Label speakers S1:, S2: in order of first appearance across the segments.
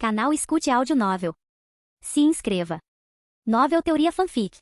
S1: Canal Escute Áudio Novel. Se inscreva. Novel Teoria Fanfic.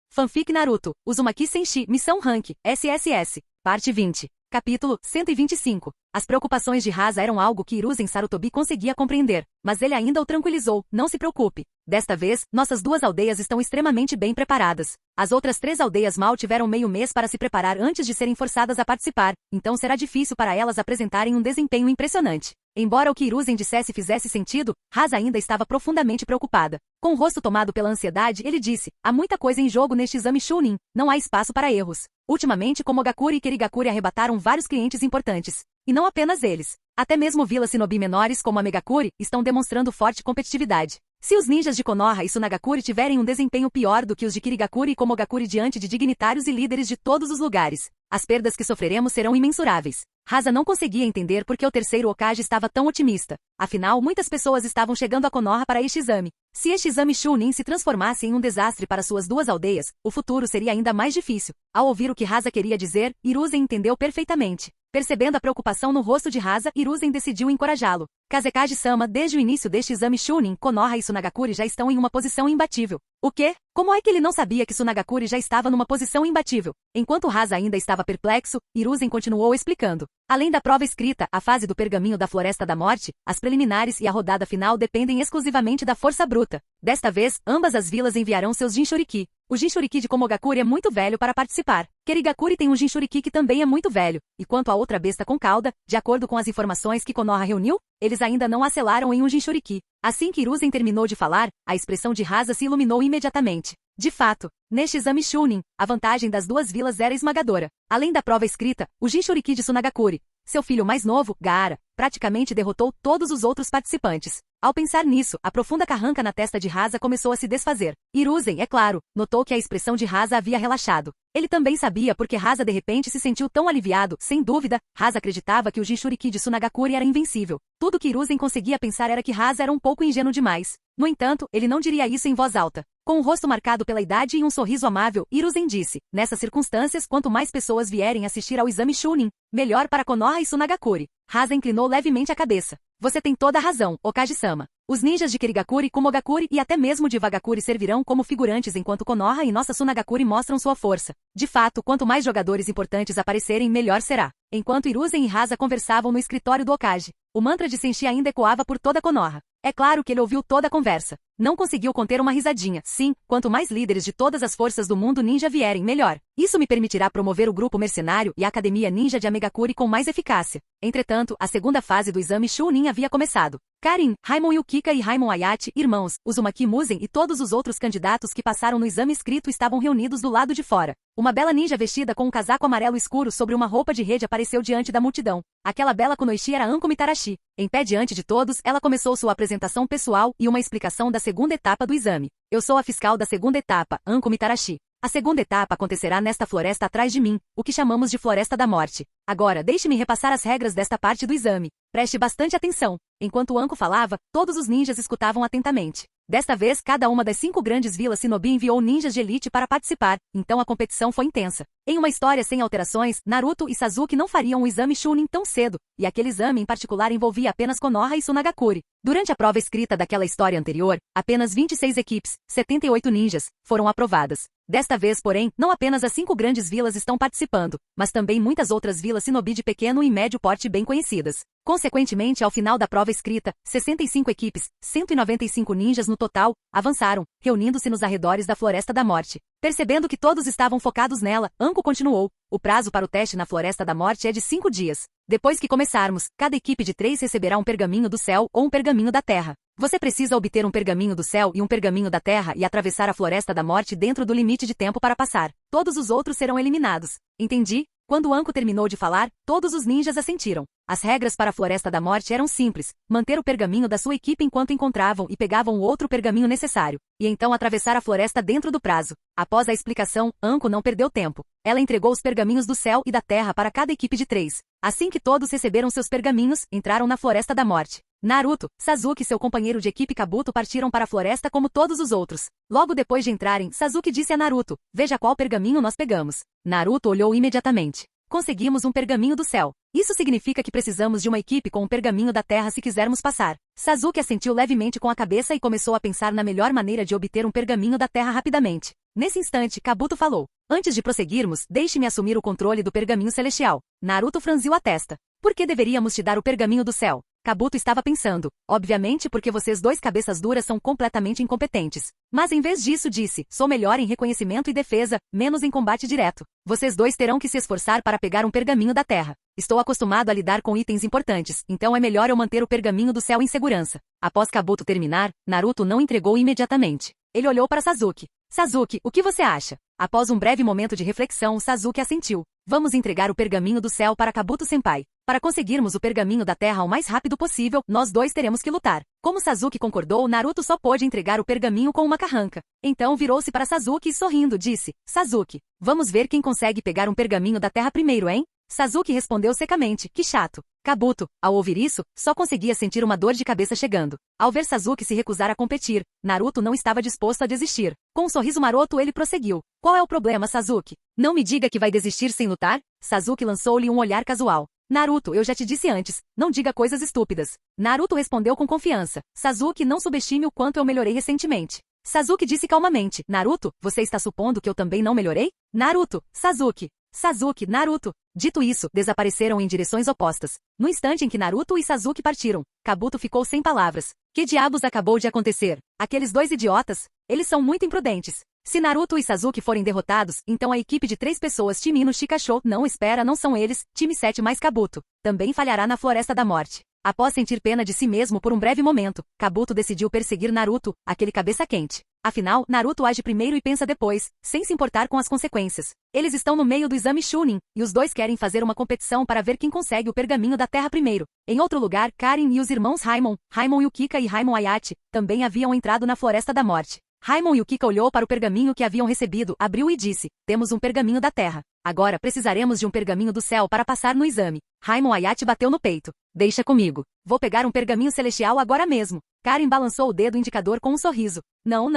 S2: Fanfic Naruto, Uzumaki Senshi, Missão Rank, SSS, Parte 20. Capítulo 125. As preocupações de Hasa eram algo que Hiruzen Sarutobi conseguia compreender, mas ele ainda o tranquilizou. Não se preocupe. Desta vez, nossas duas aldeias estão extremamente bem preparadas. As outras 3 aldeias mal tiveram meio mês para se preparar antes de serem forçadas a participar, então será difícil para elas apresentarem um desempenho impressionante. Embora o que Hiruzen dissesse fizesse sentido, Hasa ainda estava profundamente preocupada. Com o rosto tomado pela ansiedade, ele disse: há muita coisa em jogo neste exame Chunin, não há espaço para erros. Ultimamente, Komogakure e Kirigakure arrebataram vários clientes importantes. E não apenas eles. Até mesmo vilas shinobi menores como a Megakure estão demonstrando forte competitividade. Se os ninjas de Konoha e Sunagakure tiverem um desempenho pior do que os de Kirigakure e Komogakure diante de dignitários e líderes de todos os lugares, as perdas que sofreremos serão imensuráveis. Hasa não conseguia entender por que o terceiro Hokage estava tão otimista. Afinal, muitas pessoas estavam chegando a Konoha para este exame. Se este exame Chunin se transformasse em um desastre para suas duas aldeias, o futuro seria ainda mais difícil. Ao ouvir o que Hasa queria dizer, Hiruzen entendeu perfeitamente. Percebendo a preocupação no rosto de Hasa, Hiruzen decidiu encorajá-lo. Kazekage-sama, desde o início deste exame Chunin, Konoha e Sunagakure já estão em uma posição imbatível. O quê? Como é que ele não sabia que Sunagakure já estava numa posição imbatível? Enquanto Hasa ainda estava perplexo, Hiruzen continuou explicando. Além da prova escrita, a fase do pergaminho da Floresta da Morte, as preliminares e a rodada final dependem exclusivamente da força bruta. Desta vez, ambas as vilas enviarão seus Jinchuriki. O Jinchuriki de Komogakure é muito velho para participar. Kirigakure tem um Jinchuriki que também é muito velho. E quanto à outra besta com cauda, de acordo com as informações que Konoha reuniu, eles ainda não a selaram em um Jinchuriki. Assim que Hiruzen terminou de falar, a expressão de Hasa se iluminou imediatamente. De fato, neste exame Chunin, a vantagem das duas vilas era esmagadora. Além da prova escrita, o Jinchuriki de Sunagakure, seu filho mais novo, Gaara, praticamente derrotou todos os outros participantes. Ao pensar nisso, a profunda carranca na testa de Hasa começou a se desfazer. Hiruzen, é claro, notou que a expressão de Hasa havia relaxado. Ele também sabia porque Hasa de repente se sentiu tão aliviado. Sem dúvida, Hasa acreditava que o Jinchuriki de Sunagakure era invencível. Tudo que Hiruzen conseguia pensar era que Hasa era um pouco ingênuo demais. No entanto, ele não diria isso em voz alta. Com o rosto marcado pela idade e um sorriso amável, Hiruzen disse: nessas circunstâncias, quanto mais pessoas vierem assistir ao exame Chunin, melhor para Konoha e Sunagakure. Hasa inclinou levemente a cabeça. Você tem toda a razão, Hokage-sama. Os ninjas de Kirigakure, Komogakure e até mesmo de Vagakure servirão como figurantes enquanto Konoha e nossa Sunagakure mostram sua força. De fato, quanto mais jogadores importantes aparecerem, melhor será. Enquanto Hiruzen e Hasa conversavam no escritório do Hokage, o mantra de Senshi ainda ecoava por toda Konoha. É claro que ele ouviu toda a conversa. Não conseguiu conter uma risadinha. Sim, quanto mais líderes de todas as forças do mundo ninja vierem, melhor. Isso me permitirá promover o grupo mercenário e a academia ninja de Amegakure com mais eficácia. Entretanto, a segunda fase do exame Chunin havia começado. Karin, Raimon Yukika e Raimon Ayate, irmãos, Uzumaki Muzen e todos os outros candidatos que passaram no exame escrito estavam reunidos do lado de fora. Uma bela ninja vestida com um casaco amarelo escuro sobre uma roupa de rede apareceu diante da multidão. Aquela bela kunoichi era Anko Mitarashi. Em pé diante de todos, ela começou sua apresentação pessoal e uma explicação da segunda etapa do exame. Eu sou a fiscal da segunda etapa, Anko Mitarashi. A segunda etapa acontecerá nesta floresta atrás de mim, o que chamamos de Floresta da Morte. Agora, deixe-me repassar as regras desta parte do exame. Preste bastante atenção. Enquanto Anko falava, todos os ninjas escutavam atentamente. Desta vez, cada uma das 5 grandes vilas shinobi enviou ninjas de elite para participar, então a competição foi intensa. Em uma história sem alterações, Naruto e Sasuke não fariam um exame Chunin tão cedo, e aquele exame em particular envolvia apenas Konoha e Sunagakure. Durante a prova escrita daquela história anterior, apenas 26 equipes, 78 ninjas, foram aprovadas. Desta vez, porém, não apenas as 5 grandes vilas estão participando, mas também muitas outras vilas shinobi de pequeno e médio porte bem conhecidas. Consequentemente, ao final da prova escrita, 65 equipes, 195 ninjas no total, avançaram, reunindo-se nos arredores da Floresta da Morte. Percebendo que todos estavam focados nela, Anko continuou. O prazo para o teste na Floresta da Morte é de 5 dias. Depois que começarmos, cada equipe de 3 receberá um pergaminho do céu ou um pergaminho da terra. Você precisa obter um pergaminho do céu e um pergaminho da terra e atravessar a Floresta da Morte dentro do limite de tempo para passar. Todos os outros serão eliminados. Entendi? Quando Anko terminou de falar, todos os ninjas assentiram. As regras para a Floresta da Morte eram simples: manter o pergaminho da sua equipe enquanto encontravam e pegavam o outro pergaminho necessário, e então atravessar a floresta dentro do prazo. Após a explicação, Anko não perdeu tempo. Ela entregou os pergaminhos do céu e da terra para cada equipe de 3. Assim que todos receberam seus pergaminhos, entraram na Floresta da Morte. Naruto, Sasuke e seu companheiro de equipe Kabuto partiram para a floresta como todos os outros. Logo depois de entrarem, Sasuke disse a Naruto: veja qual pergaminho nós pegamos. Naruto olhou imediatamente. Conseguimos um pergaminho do céu. Isso significa que precisamos de uma equipe com um pergaminho da terra se quisermos passar. Sasuke assentiu levemente com a cabeça e começou a pensar na melhor maneira de obter um pergaminho da terra rapidamente. Nesse instante, Kabuto falou. Antes de prosseguirmos, deixe-me assumir o controle do pergaminho celestial. Naruto franziu a testa. Por que deveríamos te dar o pergaminho do céu? Kabuto estava pensando. Obviamente porque vocês dois cabeças duras são completamente incompetentes. Mas em vez disso disse, sou melhor em reconhecimento e defesa, menos em combate direto. Vocês dois terão que se esforçar para pegar um pergaminho da terra. Estou acostumado a lidar com itens importantes, então é melhor eu manter o pergaminho do céu em segurança. Após Kabuto terminar, Naruto não entregou imediatamente. Ele olhou para Sasuke. Sasuke, o que você acha? Após um breve momento de reflexão, Sasuke assentiu. Vamos entregar o pergaminho do céu para Kabuto-senpai. Para conseguirmos o pergaminho da terra o mais rápido possível, nós dois teremos que lutar. Como Sasuke concordou, Naruto só pôde entregar o pergaminho com uma carranca. Então virou-se para Sasuke e sorrindo disse, Sasuke, vamos ver quem consegue pegar um pergaminho da terra primeiro, hein? Sasuke respondeu secamente, que chato. Kabuto, ao ouvir isso, só conseguia sentir uma dor de cabeça chegando. Ao ver Sasuke se recusar a competir, Naruto não estava disposto a desistir. Com um sorriso maroto ele prosseguiu. Qual é o problema, Sasuke? Não me diga que vai desistir sem lutar? Sasuke lançou-lhe um olhar casual. Naruto, eu já te disse antes, não diga coisas estúpidas. Naruto respondeu com confiança. Sasuke, não subestime o quanto eu melhorei recentemente. Sasuke disse calmamente. Naruto, você está supondo que eu também não melhorei? Naruto, Sasuke. Sasuke, Naruto. Dito isso, desapareceram em direções opostas. No instante em que Naruto e Sasuke partiram, Kabuto ficou sem palavras. Que diabos acabou de acontecer? Aqueles dois idiotas? Eles são muito imprudentes. Se Naruto e Sasuke forem derrotados, então a equipe de 3 pessoas time Ino Shikasho não espera, não são eles, time 7 mais Kabuto. Também falhará na Floresta da Morte. Após sentir pena de si mesmo por um breve momento, Kabuto decidiu perseguir Naruto, aquele cabeça quente. Afinal, Naruto age primeiro e pensa depois, sem se importar com as consequências. Eles estão no meio do exame Chunin, e os dois querem fazer uma competição para ver quem consegue o pergaminho da terra primeiro. Em outro lugar, Karin e os irmãos Raimon Yukika e Raimon Ayate, também haviam entrado na Floresta da Morte. Raimon Yukika olhou para o pergaminho que haviam recebido, abriu e disse, temos um pergaminho da terra. Agora precisaremos de um pergaminho do céu para passar no exame. Raimon Ayate bateu no peito. Deixa comigo. Vou pegar um pergaminho celestial agora mesmo. Karin balançou o dedo indicador com um sorriso. Não.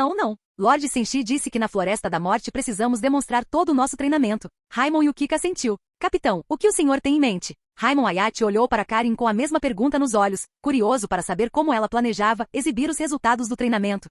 S2: Lord Senshi disse que na Floresta da Morte precisamos demonstrar todo o nosso treinamento. Raimon Yukika assentiu. Capitão, o que o senhor tem em mente? Raimon Ayate olhou para Karin com a mesma pergunta nos olhos, curioso para saber como ela planejava exibir os resultados do treinamento.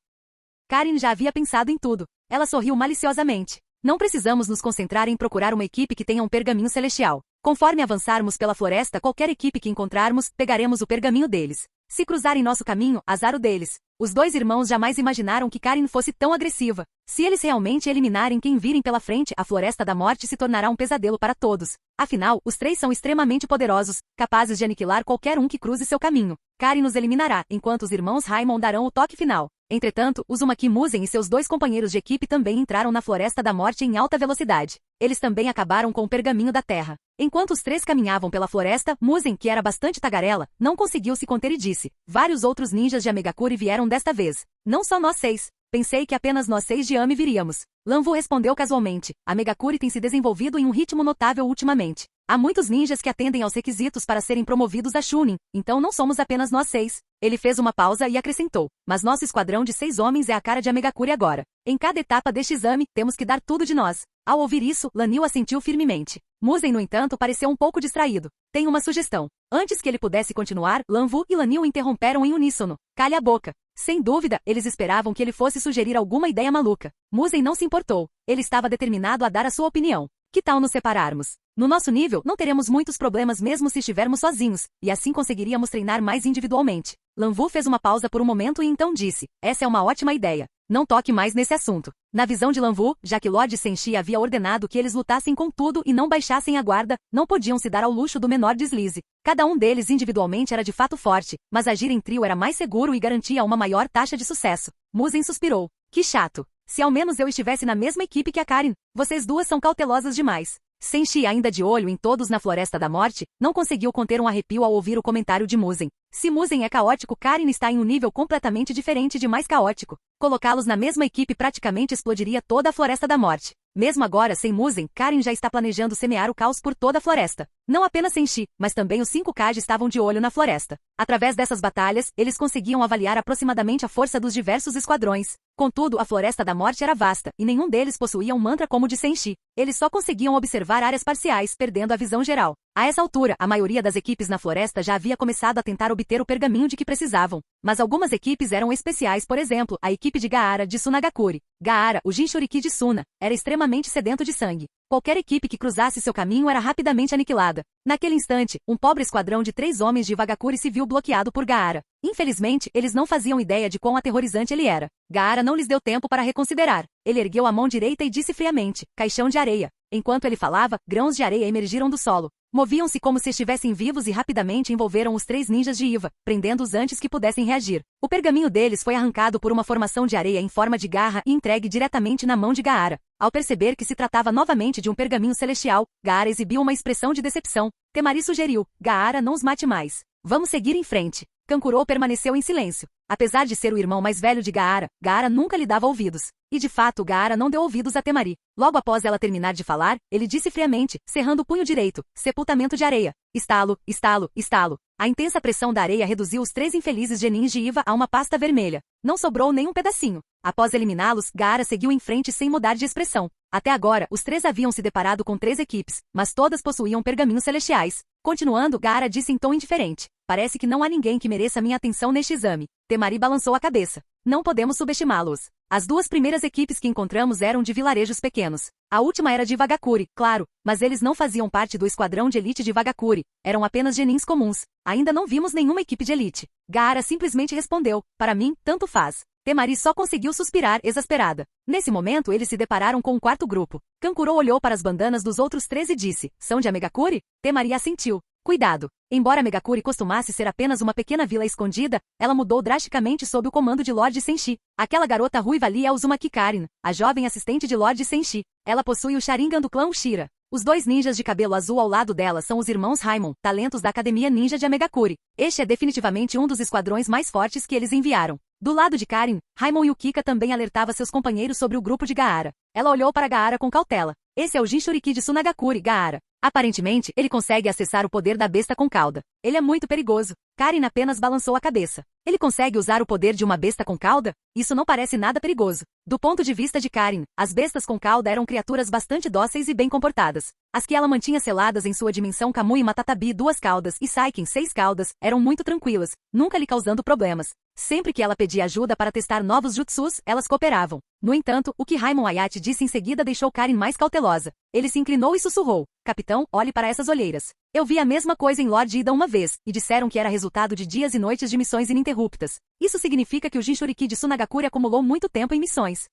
S2: Karin já havia pensado em tudo. Ela sorriu maliciosamente. Não precisamos nos concentrar em procurar uma equipe que tenha um pergaminho celestial. Conforme avançarmos pela floresta, qualquer equipe que encontrarmos, pegaremos o pergaminho deles. Se cruzarem nosso caminho, azar o deles. Os dois irmãos jamais imaginaram que Karin fosse tão agressiva. Se eles realmente eliminarem quem virem pela frente, a Floresta da Morte se tornará um pesadelo para todos. Afinal, os 3 são extremamente poderosos, capazes de aniquilar qualquer um que cruze seu caminho. Karin nos eliminará, enquanto os irmãos Raimon darão o toque final. Entretanto, Uzumaki Muzen e seus 2 companheiros de equipe também entraram na Floresta da Morte em alta velocidade. Eles também acabaram com o pergaminho da terra. Enquanto os 3 caminhavam pela floresta, Muzen, que era bastante tagarela, não conseguiu se conter e disse, vários outros ninjas de Amegakuri vieram desta vez. Não só nós 6. Pensei que apenas nós 6 de Ami viríamos. Lanvu respondeu casualmente. A Megakuri tem se desenvolvido em um ritmo notável ultimamente. Há muitos ninjas que atendem aos requisitos para serem promovidos a Chunin, então não somos apenas nós 6. Ele fez uma pausa e acrescentou. Mas nosso esquadrão de 6 homens é a cara de Amegakuri agora. Em cada etapa deste exame, temos que dar tudo de nós. Ao ouvir isso, Lanil assentiu firmemente. Muzen, no entanto, pareceu um pouco distraído. Tenho uma sugestão. Antes que ele pudesse continuar, Lanvu e Lanil interromperam em uníssono. Calha a boca. Sem dúvida, eles esperavam que ele fosse sugerir alguma ideia maluca. Muzen não se importou. Ele estava determinado a dar a sua opinião. Que tal nos separarmos? No nosso nível, não teremos muitos problemas mesmo se estivermos sozinhos, e assim conseguiríamos treinar mais individualmente. Lanvu fez uma pausa por um momento e então disse, essa é uma ótima ideia. Não toque mais nesse assunto. Na visão de Lanvu, já que Lord Senshi havia ordenado que eles lutassem com tudo e não baixassem a guarda, não podiam se dar ao luxo do menor deslize. Cada um deles individualmente era de fato forte, mas agir em trio era mais seguro e garantia uma maior taxa de sucesso. Muzen suspirou. Que chato. Se ao menos eu estivesse na mesma equipe que a Karin. Vocês duas são cautelosas demais. Senshi, ainda de olho em todos na Floresta da Morte, não conseguiu conter um arrepio ao ouvir o comentário de Muzen. Se Muzen é caótico, Karin está em um nível completamente diferente de mais caótico. Colocá-los na mesma equipe praticamente explodiria toda a Floresta da Morte. Mesmo agora sem Muzen, Karin já está planejando semear o caos por toda a floresta. Não apenas Senshi, mas também os 5 Kage estavam de olho na floresta. Através dessas batalhas, eles conseguiam avaliar aproximadamente a força dos diversos esquadrões. Contudo, a Floresta da Morte era vasta, e nenhum deles possuía um mantra como o de Senshi. Eles só conseguiam observar áreas parciais, perdendo a visão geral. A essa altura, a maioria das equipes na floresta já havia começado a tentar obter o pergaminho de que precisavam. Mas algumas equipes eram especiais, por exemplo, a equipe de Gaara de Sunagakure. Gaara, o Jinchuriki de Suna, era extremamente sedento de sangue. Qualquer equipe que cruzasse seu caminho era rapidamente aniquilada. Naquele instante, um pobre esquadrão de 3 homens de Vagakure se viu bloqueado por Gaara. Infelizmente, eles não faziam ideia de quão aterrorizante ele era. Gaara não lhes deu tempo para reconsiderar. Ele ergueu a mão direita e disse friamente, caixão de areia. Enquanto ele falava, grãos de areia emergiram do solo. Moviam-se como se estivessem vivos e rapidamente envolveram os 3 ninjas de Iva, prendendo-os antes que pudessem reagir. O pergaminho deles foi arrancado por uma formação de areia em forma de garra e entregue diretamente na mão de Gaara. Ao perceber que se tratava novamente de um pergaminho celestial, Gaara exibiu uma expressão de decepção. Temari sugeriu, Gaara, não os mate mais. Vamos seguir em frente. Kankuro permaneceu em silêncio. Apesar de ser o irmão mais velho de Gaara, Gaara nunca lhe dava ouvidos. E de fato, Gaara não deu ouvidos a Temari. Logo após ela terminar de falar, ele disse friamente, cerrando o punho direito, sepultamento de areia. Estalo, estalo, estalo. A intensa pressão da areia reduziu os 3 infelizes genins de Iva a uma pasta vermelha. Não sobrou nem um pedacinho. Após eliminá-los, Gaara seguiu em frente sem mudar de expressão. Até agora, os 3 haviam se deparado com 3 equipes, mas todas possuíam pergaminhos celestiais. Continuando, Gaara disse em tom indiferente. Parece que não há ninguém que mereça minha atenção neste exame. Temari balançou a cabeça. Não podemos subestimá-los. As 2 primeiras equipes que encontramos eram de vilarejos pequenos. A última era de Vagakure, claro, mas eles não faziam parte do esquadrão de elite de Vagakure. Eram apenas genins comuns. Ainda não vimos nenhuma equipe de elite. Gaara simplesmente respondeu, para mim, tanto faz. Temari só conseguiu suspirar, exasperada. Nesse momento, eles se depararam com um 4º grupo. Kankuro olhou para as bandanas dos outros 3 e disse, são de Amegakure? Temari assentiu. Cuidado! Embora Megakure costumasse ser apenas uma pequena vila escondida, ela mudou drasticamente sob o comando de Lord Senshi. Aquela garota ruiva ali é Uzumaki Karin, a jovem assistente de Lord Senshi. Ela possui o Sharingan do clã Ushira. Os 2 ninjas de cabelo azul ao lado dela são os irmãos Raimon, talentos da Academia Ninja de Amegakure. Este é definitivamente um dos esquadrões mais fortes que eles enviaram. Do lado de Karin, Raimon Yukika também alertava seus companheiros sobre o grupo de Gaara. Ela olhou para Gaara com cautela. Esse é o Jinchuriki de Sunagakure, Gaara. Aparentemente, ele consegue acessar o poder da besta com cauda. Ele é muito perigoso. Karin apenas balançou a cabeça. Ele consegue usar o poder de uma besta com cauda? Isso não parece nada perigoso. Do ponto de vista de Karin, as bestas com cauda eram criaturas bastante dóceis e bem comportadas. As que ela mantinha seladas em sua dimensão Kamui Matatabi 2 caudas e Saiken 6 caudas eram muito tranquilas, nunca lhe causando problemas. Sempre que ela pedia ajuda para testar novos jutsus, elas cooperavam. No entanto, o que Raimon Ayate disse em seguida deixou Karin mais cautelosa. Ele se inclinou e sussurrou. Capitão, olhe para essas olheiras. Eu vi a mesma coisa em Lord Ida uma vez, e disseram que era resultado de dias e noites de missões ininterruptas. Isso significa que o Jinchuriki de Sunagakure acumulou muito tempo em missões.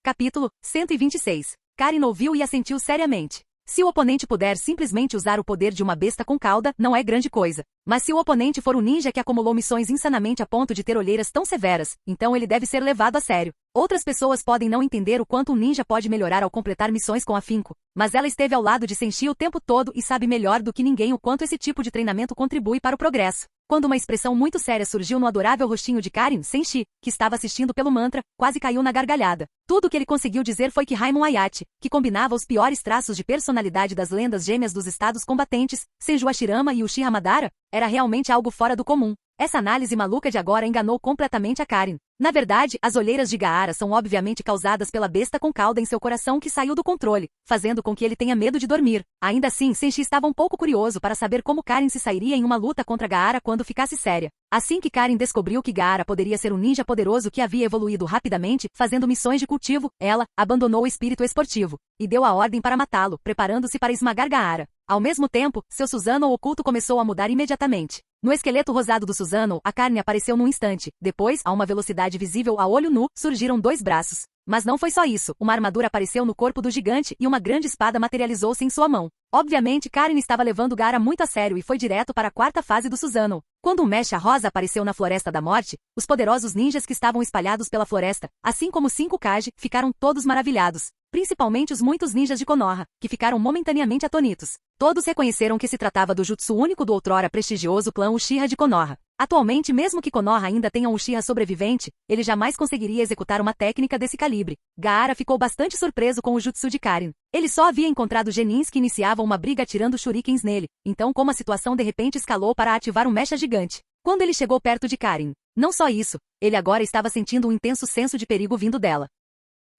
S2: Capítulo 126. Karin ouviu e assentiu seriamente. Se o oponente puder simplesmente usar o poder de uma besta com cauda, não é grande coisa. Mas se o oponente for um ninja que acumulou missões insanamente a ponto de ter olheiras tão severas, então ele deve ser levado a sério. Outras pessoas podem não entender o quanto um ninja pode melhorar ao completar missões com afinco, mas ela esteve ao lado de Senshi o tempo todo e sabe melhor do que ninguém o quanto esse tipo de treinamento contribui para o progresso. Quando uma expressão muito séria surgiu no adorável rostinho de Karin, Senshi, que estava assistindo pelo mantra, quase caiu na gargalhada. Tudo o que ele conseguiu dizer foi que Raimon Ayate, que combinava os piores traços de personalidade das lendas gêmeas dos estados combatentes, Senju Hashirama e Uchiha Madara, era realmente algo fora do comum. Essa análise maluca de agora enganou completamente a Karin. Na verdade, as olheiras de Gaara são obviamente causadas pela besta com cauda em seu coração que saiu do controle, fazendo com que ele tenha medo de dormir. Ainda assim, Senshi estava um pouco curioso para saber como Karin se sairia em uma luta contra Gaara quando ficasse séria. Assim que Karin descobriu que Gaara poderia ser um ninja poderoso que havia evoluído rapidamente, fazendo missões de cultivo, ela abandonou o espírito esportivo e deu a ordem para matá-lo, preparando-se para esmagar Gaara. Ao mesmo tempo, seu Susanoo oculto começou a mudar imediatamente. No esqueleto rosado do Susanoo, a carne apareceu num instante. Depois, a uma velocidade visível a olho nu, surgiram 2 braços. Mas não foi só isso. Uma armadura apareceu no corpo do gigante e uma grande espada materializou-se em sua mão. Obviamente, Karin estava levando Gaara muito a sério e foi direto para a 4ª fase do Susanoo. Quando um mecha rosa apareceu na Floresta da Morte, os poderosos ninjas que estavam espalhados pela floresta, assim como 5 Kage, ficaram todos maravilhados. Principalmente os muitos ninjas de Konoha, que ficaram momentaneamente atônitos. Todos reconheceram que se tratava do jutsu único do outrora prestigioso clã Uchiha de Konoha. Atualmente, mesmo que Konoha ainda tenha um Uchiha sobrevivente, ele jamais conseguiria executar uma técnica desse calibre. Gaara ficou bastante surpreso com o jutsu de Karin. Ele só havia encontrado genins que iniciavam uma briga atirando shurikens nele, então como a situação de repente escalou para ativar um mecha gigante. Quando ele chegou perto de Karin, não só isso, ele agora estava sentindo um intenso senso de perigo vindo dela.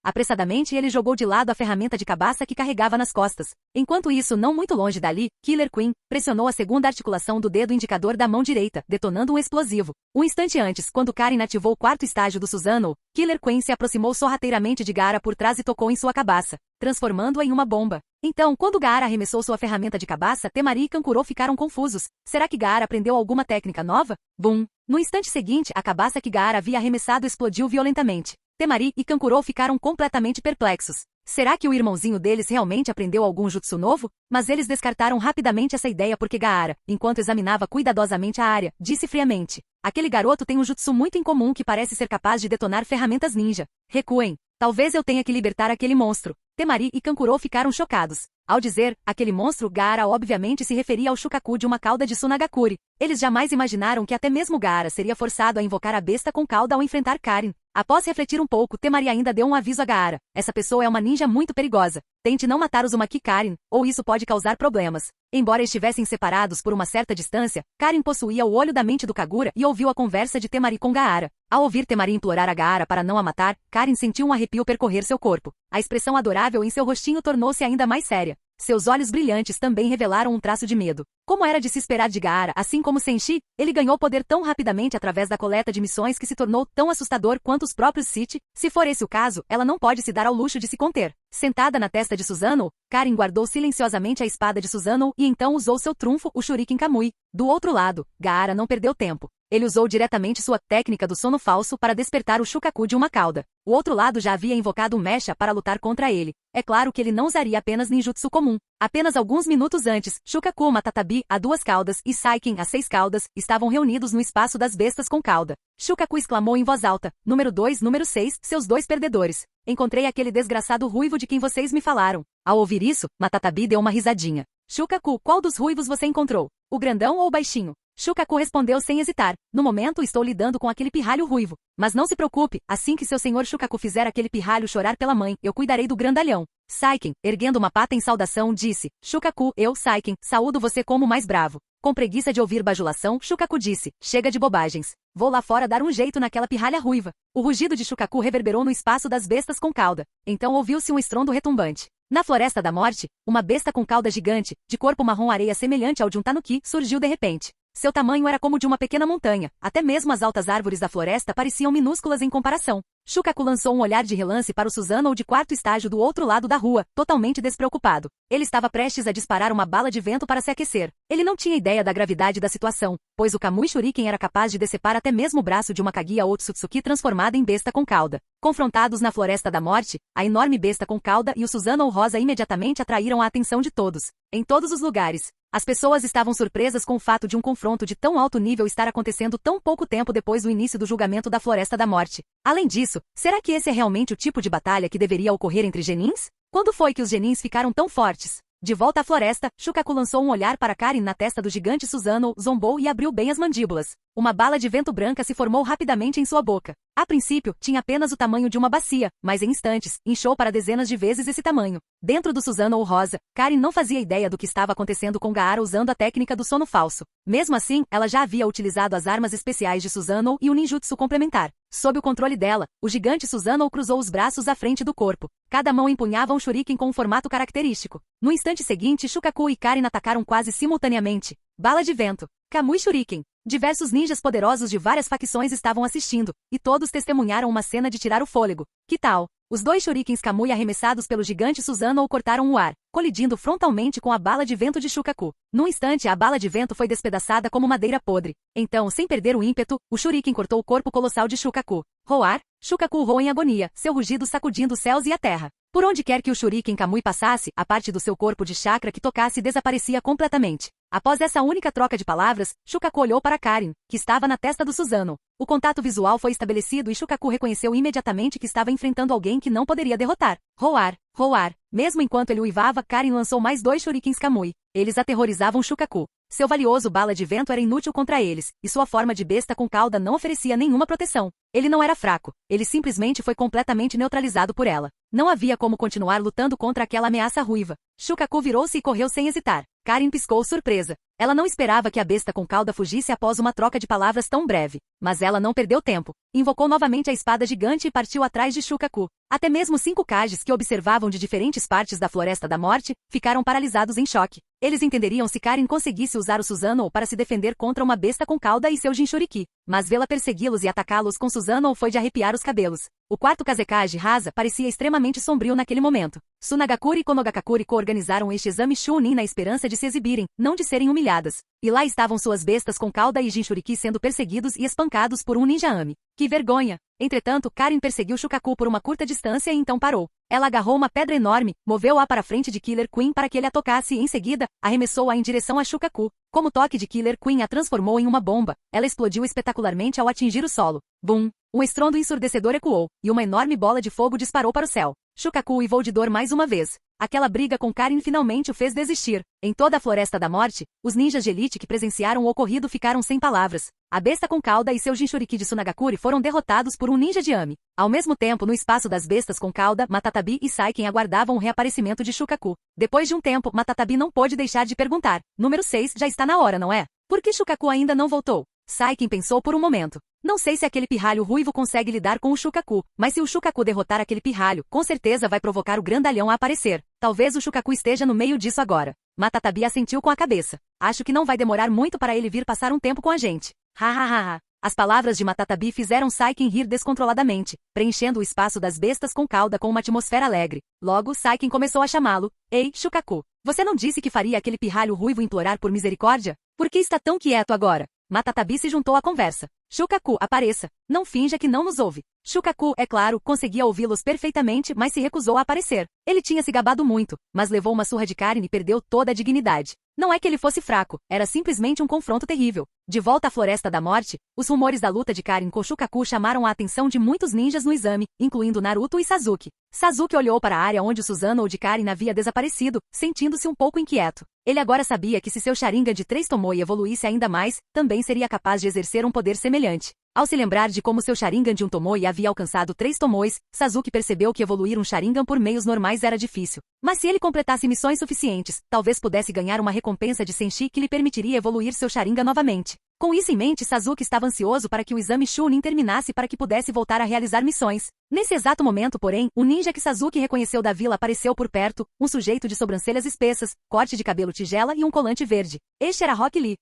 S2: Apressadamente ele jogou de lado a ferramenta de cabaça que carregava nas costas. Enquanto isso, não muito longe dali, Killer Queen pressionou a segunda articulação do dedo indicador da mão direita, detonando um explosivo. Um instante antes, quando Karin ativou o quarto estágio do Susanoo, Killer Queen se aproximou sorrateiramente de Gaara por trás e tocou em sua cabaça, transformando-a em uma bomba. Então, quando Gaara arremessou sua ferramenta de cabaça, Temari e Kankuro ficaram confusos. Será que Gaara aprendeu alguma técnica nova? Bum! No instante seguinte, a cabaça que Gaara havia arremessado explodiu violentamente. Temari e Kankuro ficaram completamente perplexos. Será que o irmãozinho deles realmente aprendeu algum jutsu novo? Mas eles descartaram rapidamente essa ideia porque Gaara, enquanto examinava cuidadosamente a área, disse friamente: aquele garoto tem um jutsu muito incomum que parece ser capaz de detonar ferramentas ninja. Recuem. Talvez eu tenha que libertar aquele monstro. Temari e Kankuro ficaram chocados. Ao dizer aquele monstro, Gaara obviamente se referia ao Shukaku de uma cauda de Tsunagakure. Eles jamais imaginaram que até mesmo Gaara seria forçado a invocar a besta com cauda ao enfrentar Karin. Após refletir um pouco, Temari ainda deu um aviso a Gaara: essa pessoa é uma ninja muito perigosa. Tente não matar Uzumaki Karin, ou isso pode causar problemas. Embora estivessem separados por uma certa distância, Karin possuía o olho da mente do Kagura e ouviu a conversa de Temari com Gaara. Ao ouvir Temari implorar a Gaara para não a matar, Karin sentiu um arrepio percorrer seu corpo. A expressão adorável em seu rostinho tornou-se ainda mais séria. Seus olhos brilhantes também revelaram um traço de medo. Como era de se esperar de Gaara, assim como Senshi, ele ganhou poder tão rapidamente através da coleta de missões que se tornou tão assustador quanto os próprios City. Se for esse o caso, ela não pode se dar ao luxo de se conter. Sentada na testa de Susanoo, Karin guardou silenciosamente a espada de Susanoo e então usou seu trunfo, o Shuriken Kamui. Do outro lado, Gaara não perdeu tempo. Ele usou diretamente sua técnica do sono falso para despertar o Shukaku de uma cauda. O outro lado já havia invocado um mecha para lutar contra ele. É claro que ele não usaria apenas ninjutsu comum. Apenas alguns minutos antes, Shukaku Matatabi, a 2 caudas, e Saiken, a 6 caudas, estavam reunidos no espaço das bestas com cauda. Shukaku exclamou em voz alta: número 2, número 6, seus 2 perdedores. Encontrei aquele desgraçado ruivo de quem vocês me falaram. Ao ouvir isso, Matatabi deu uma risadinha. Shukaku, qual dos ruivos você encontrou? O grandão ou o baixinho? Shukaku respondeu sem hesitar: no momento estou lidando com aquele pirralho ruivo. Mas não se preocupe, assim que seu senhor Shukaku fizer aquele pirralho chorar pela mãe, eu cuidarei do grandalhão. Saiken, erguendo uma pata em saudação, disse: Shukaku, eu, Saiken, saúdo você como o mais bravo. Com preguiça de ouvir bajulação, Shukaku disse: chega de bobagens. Vou lá fora dar um jeito naquela pirralha ruiva. O rugido de Shukaku reverberou no espaço das bestas com cauda. Então ouviu-se um estrondo retumbante. Na Floresta da Morte, uma besta com cauda gigante, de corpo marrom areia semelhante ao de um tanuki, surgiu de repente. Seu tamanho era como de uma pequena montanha, até mesmo as altas árvores da floresta pareciam minúsculas em comparação. Shukaku lançou um olhar de relance para o Susanoo de 4º estágio do outro lado da rua, totalmente despreocupado. Ele estava prestes a disparar uma bala de vento para se aquecer. Ele não tinha ideia da gravidade da situação, pois o Kamui Shuriken era capaz de decepar até mesmo o braço de uma Kaguya Otsutsuki transformada em besta com cauda. Confrontados na Floresta da Morte, a enorme besta com cauda e o Susanoo rosa imediatamente atraíram a atenção de todos. Em todos os lugares, as pessoas estavam surpresas com o fato de um confronto de tão alto nível estar acontecendo tão pouco tempo depois do início do julgamento da Floresta da Morte. Além disso, será que esse é realmente o tipo de batalha que deveria ocorrer entre genins? Quando foi que os genins ficaram tão fortes? De volta à floresta, Shukaku lançou um olhar para Karin na testa do gigante Susanoo, zombou e abriu bem as mandíbulas. Uma bala de vento branca se formou rapidamente em sua boca. A princípio, tinha apenas o tamanho de uma bacia, mas em instantes, inchou para dezenas de vezes esse tamanho. Dentro do Susanoo rosa, Karin não fazia ideia do que estava acontecendo com Gaara usando a técnica do sono falso. Mesmo assim, ela já havia utilizado as armas especiais de Susanoo e o ninjutsu complementar. Sob o controle dela, o gigante Susanoo cruzou os braços à frente do corpo. Cada mão empunhava um shuriken com um formato característico. No instante seguinte, Shukaku e Karin atacaram quase simultaneamente. Bala de vento. Kamui Shuriken. Diversos ninjas poderosos de várias facções estavam assistindo, e todos testemunharam uma cena de tirar o fôlego. Que tal? Os 2 shurikens Kamui arremessados pelo gigante Susanoo cortaram o ar, colidindo frontalmente com a bala de vento de Shukaku. Num instante, a bala de vento foi despedaçada como madeira podre. Então, sem perder o ímpeto, o shuriken cortou o corpo colossal de Shukaku. Roar? Shukaku urrou em agonia, seu rugido sacudindo os céus e a terra. Por onde quer que o shuriken Kamui passasse, a parte do seu corpo de chakra que tocasse desaparecia completamente. Após essa única troca de palavras, Shukaku olhou para Karin, que estava na testa do Susanoo. O contato visual foi estabelecido e Shukaku reconheceu imediatamente que estava enfrentando alguém que não poderia derrotar. Roar, roar. Mesmo enquanto ele uivava, Karin lançou mais 2 shurikens Kamui. Eles aterrorizavam Shukaku. Seu valioso bala de vento era inútil contra eles, e sua forma de besta com cauda não oferecia nenhuma proteção. Ele não era fraco, ele simplesmente foi completamente neutralizado por ela. Não havia como continuar lutando contra aquela ameaça ruiva. Shukaku virou-se e correu sem hesitar. Karin piscou surpresa. Ela não esperava que a besta com cauda fugisse após uma troca de palavras tão breve. Mas ela não perdeu tempo. Invocou novamente a espada gigante e partiu atrás de Shukaku. Até mesmo 5 Kages que observavam de diferentes partes da Floresta da Morte ficaram paralisados em choque. Eles entenderiam se Karin conseguisse usar o Susanoo para se defender contra uma besta com cauda e seu Jinchuriki. Mas vê-la persegui-los e atacá-los com Susanoo foi de arrepiar os cabelos. O quarto Kazekage Rasa parecia extremamente sombrio naquele momento. Tsunagakure e Konogakakure co-organizaram este exame Chunin na esperança de se exibirem, não de serem humilhadas. E lá estavam suas bestas com cauda e Jinchuriki sendo perseguidos e espancados por um ninja-ami. Que vergonha! Entretanto, Karin perseguiu Shukaku por uma curta distância e então parou. Ela agarrou uma pedra enorme, moveu-a para a frente de Killer Queen para que ele a tocasse e em seguida, arremessou-a em direção a Shukaku. Como o toque de Killer Queen a transformou em uma bomba, ela explodiu espetacularmente ao atingir o solo. Bum! Um estrondo ensurdecedor ecoou, e uma enorme bola de fogo disparou para o céu. Shukaku uivou de dor mais uma vez. Aquela briga com Karin finalmente o fez desistir. Em toda a Floresta da Morte, os ninjas de elite que presenciaram o ocorrido ficaram sem palavras. A besta com cauda e seu Jinchuriki de Tsunagakure foram derrotados por um ninja de Ami. Ao mesmo tempo, no espaço das bestas com cauda, Matatabi e Saiken aguardavam o reaparecimento de Shukaku. Depois de um tempo, Matatabi não pôde deixar de perguntar. Número 6, já está na hora, não é? Por que Shukaku ainda não voltou? Saiken pensou por um momento. Não sei se aquele pirralho ruivo consegue lidar com o Shukaku, mas se o Shukaku derrotar aquele pirralho, com certeza vai provocar o grandalhão a aparecer. Talvez o Shukaku esteja no meio disso agora. Matatabi assentiu com a cabeça. Acho que não vai demorar muito para ele vir passar um tempo com a gente. Ha ha ha ha. As palavras de Matatabi fizeram Saiken rir descontroladamente, preenchendo o espaço das bestas com cauda com uma atmosfera alegre. Logo, Saiken começou a chamá-lo. Ei, Shukaku, você não disse que faria aquele pirralho ruivo implorar por misericórdia? Por que está tão quieto agora? Matatabi se juntou à conversa. Shukaku, apareça. Não finja que não nos ouve. Shukaku, é claro, conseguia ouvi-los perfeitamente, mas se recusou a aparecer. Ele tinha se gabado muito, mas levou uma surra de Karin e perdeu toda a dignidade. Não é que ele fosse fraco, era simplesmente um confronto terrível. De volta à Floresta da Morte, os rumores da luta de Karin com Shukaku chamaram a atenção de muitos ninjas no exame, incluindo Naruto e Sasuke. Sasuke olhou para a área onde o Susanoo de Karin havia desaparecido, sentindo-se um pouco inquieto. Ele agora sabia que se seu Sharingan de 3 Tomoe evoluísse ainda mais, também seria capaz de exercer um poder semelhante. Ao se lembrar de como seu Sharingan de um Tomoe havia alcançado 3 Tomoes, Sasuke percebeu que evoluir um Sharingan por meios normais era difícil. Mas se ele completasse missões suficientes, talvez pudesse ganhar uma recompensa de Senshi que lhe permitiria evoluir seu Sharingan novamente. Com isso em mente, Sasuke estava ansioso para que o exame Chunin terminasse para que pudesse voltar a realizar missões. Nesse exato momento, porém, o ninja que Sasuke reconheceu da vila apareceu por perto, um sujeito de sobrancelhas espessas, corte de cabelo tigela e um colante verde. Este era Rock Lee.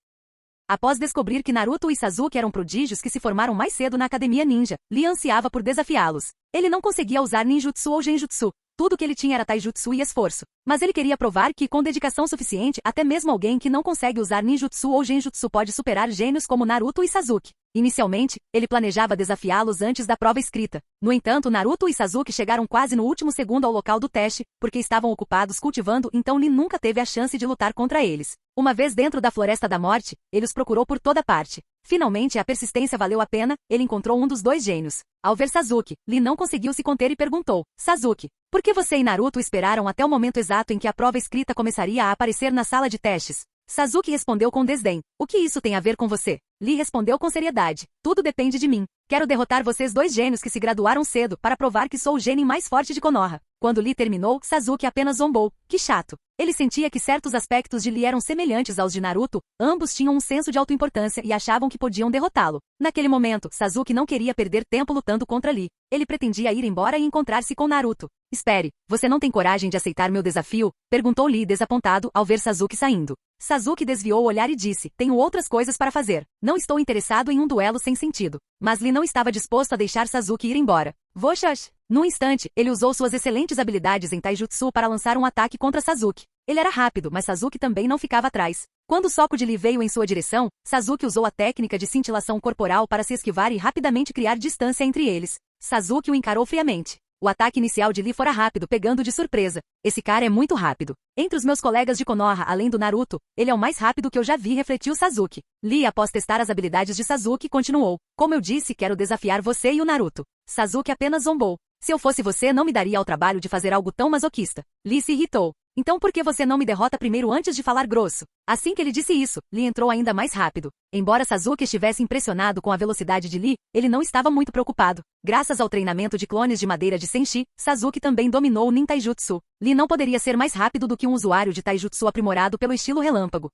S2: Após descobrir que Naruto e Sasuke eram prodígios que se formaram mais cedo na Academia Ninja, Lee ansiava por desafiá-los. Ele não conseguia usar ninjutsu ou genjutsu. Tudo que ele tinha era taijutsu e esforço. Mas ele queria provar que, com dedicação suficiente, até mesmo alguém que não consegue usar ninjutsu ou genjutsu pode superar gênios como Naruto e Sasuke. Inicialmente, ele planejava desafiá-los antes da prova escrita. No entanto, Naruto e Sasuke chegaram quase no último segundo ao local do teste, porque estavam ocupados cultivando, então Lee nunca teve a chance de lutar contra eles. Uma vez dentro da Floresta da Morte, ele os procurou por toda parte. Finalmente, a persistência valeu a pena, ele encontrou um dos 2 gênios. Ao ver Sasuke, Lee não conseguiu se conter e perguntou, Sasuke, por que você e Naruto esperaram até o momento exato em que a prova escrita começaria a aparecer na sala de testes? Sasuke respondeu com desdém, o que isso tem a ver com você? Lee respondeu com seriedade, tudo depende de mim. Quero derrotar vocês 2 gênios que se graduaram cedo para provar que sou o gênio mais forte de Konoha. Quando Lee terminou, Sasuke apenas zombou. Que chato. Ele sentia que certos aspectos de Lee eram semelhantes aos de Naruto, ambos tinham um senso de autoimportância e achavam que podiam derrotá-lo. Naquele momento, Sasuke não queria perder tempo lutando contra Lee. Ele pretendia ir embora e encontrar-se com Naruto. Espere, você não tem coragem de aceitar meu desafio? Perguntou Lee desapontado ao ver Sasuke saindo. Sasuke desviou o olhar e disse, tenho outras coisas para fazer. Não estou interessado em um duelo sem sentido. Mas Lee não estava disposto a deixar Sasuke ir embora. Voxax! Num instante, ele usou suas excelentes habilidades em taijutsu para lançar um ataque contra Sasuke. Ele era rápido, mas Sasuke também não ficava atrás. Quando o soco de Lee veio em sua direção, Sasuke usou a técnica de cintilação corporal para se esquivar e rapidamente criar distância entre eles. Sasuke o encarou friamente. O ataque inicial de Lee fora rápido, pegando de surpresa. Esse cara é muito rápido. Entre os meus colegas de Konoha, além do Naruto, ele é o mais rápido que eu já vi, refletiu Sasuke. Lee, após testar as habilidades de Sasuke, continuou. Como eu disse, quero desafiar você e o Naruto. Sasuke apenas zombou. Se eu fosse você, não me daria ao trabalho de fazer algo tão masoquista. Lee se irritou. Então por que você não me derrota primeiro antes de falar grosso? Assim que ele disse isso, Lee entrou ainda mais rápido. Embora Sasuke estivesse impressionado com a velocidade de Lee, ele não estava muito preocupado. Graças ao treinamento de clones de madeira de Senshi, Sasuke também dominou o Nintaijutsu. Lee não poderia ser mais rápido do que um usuário de Taijutsu aprimorado pelo estilo relâmpago.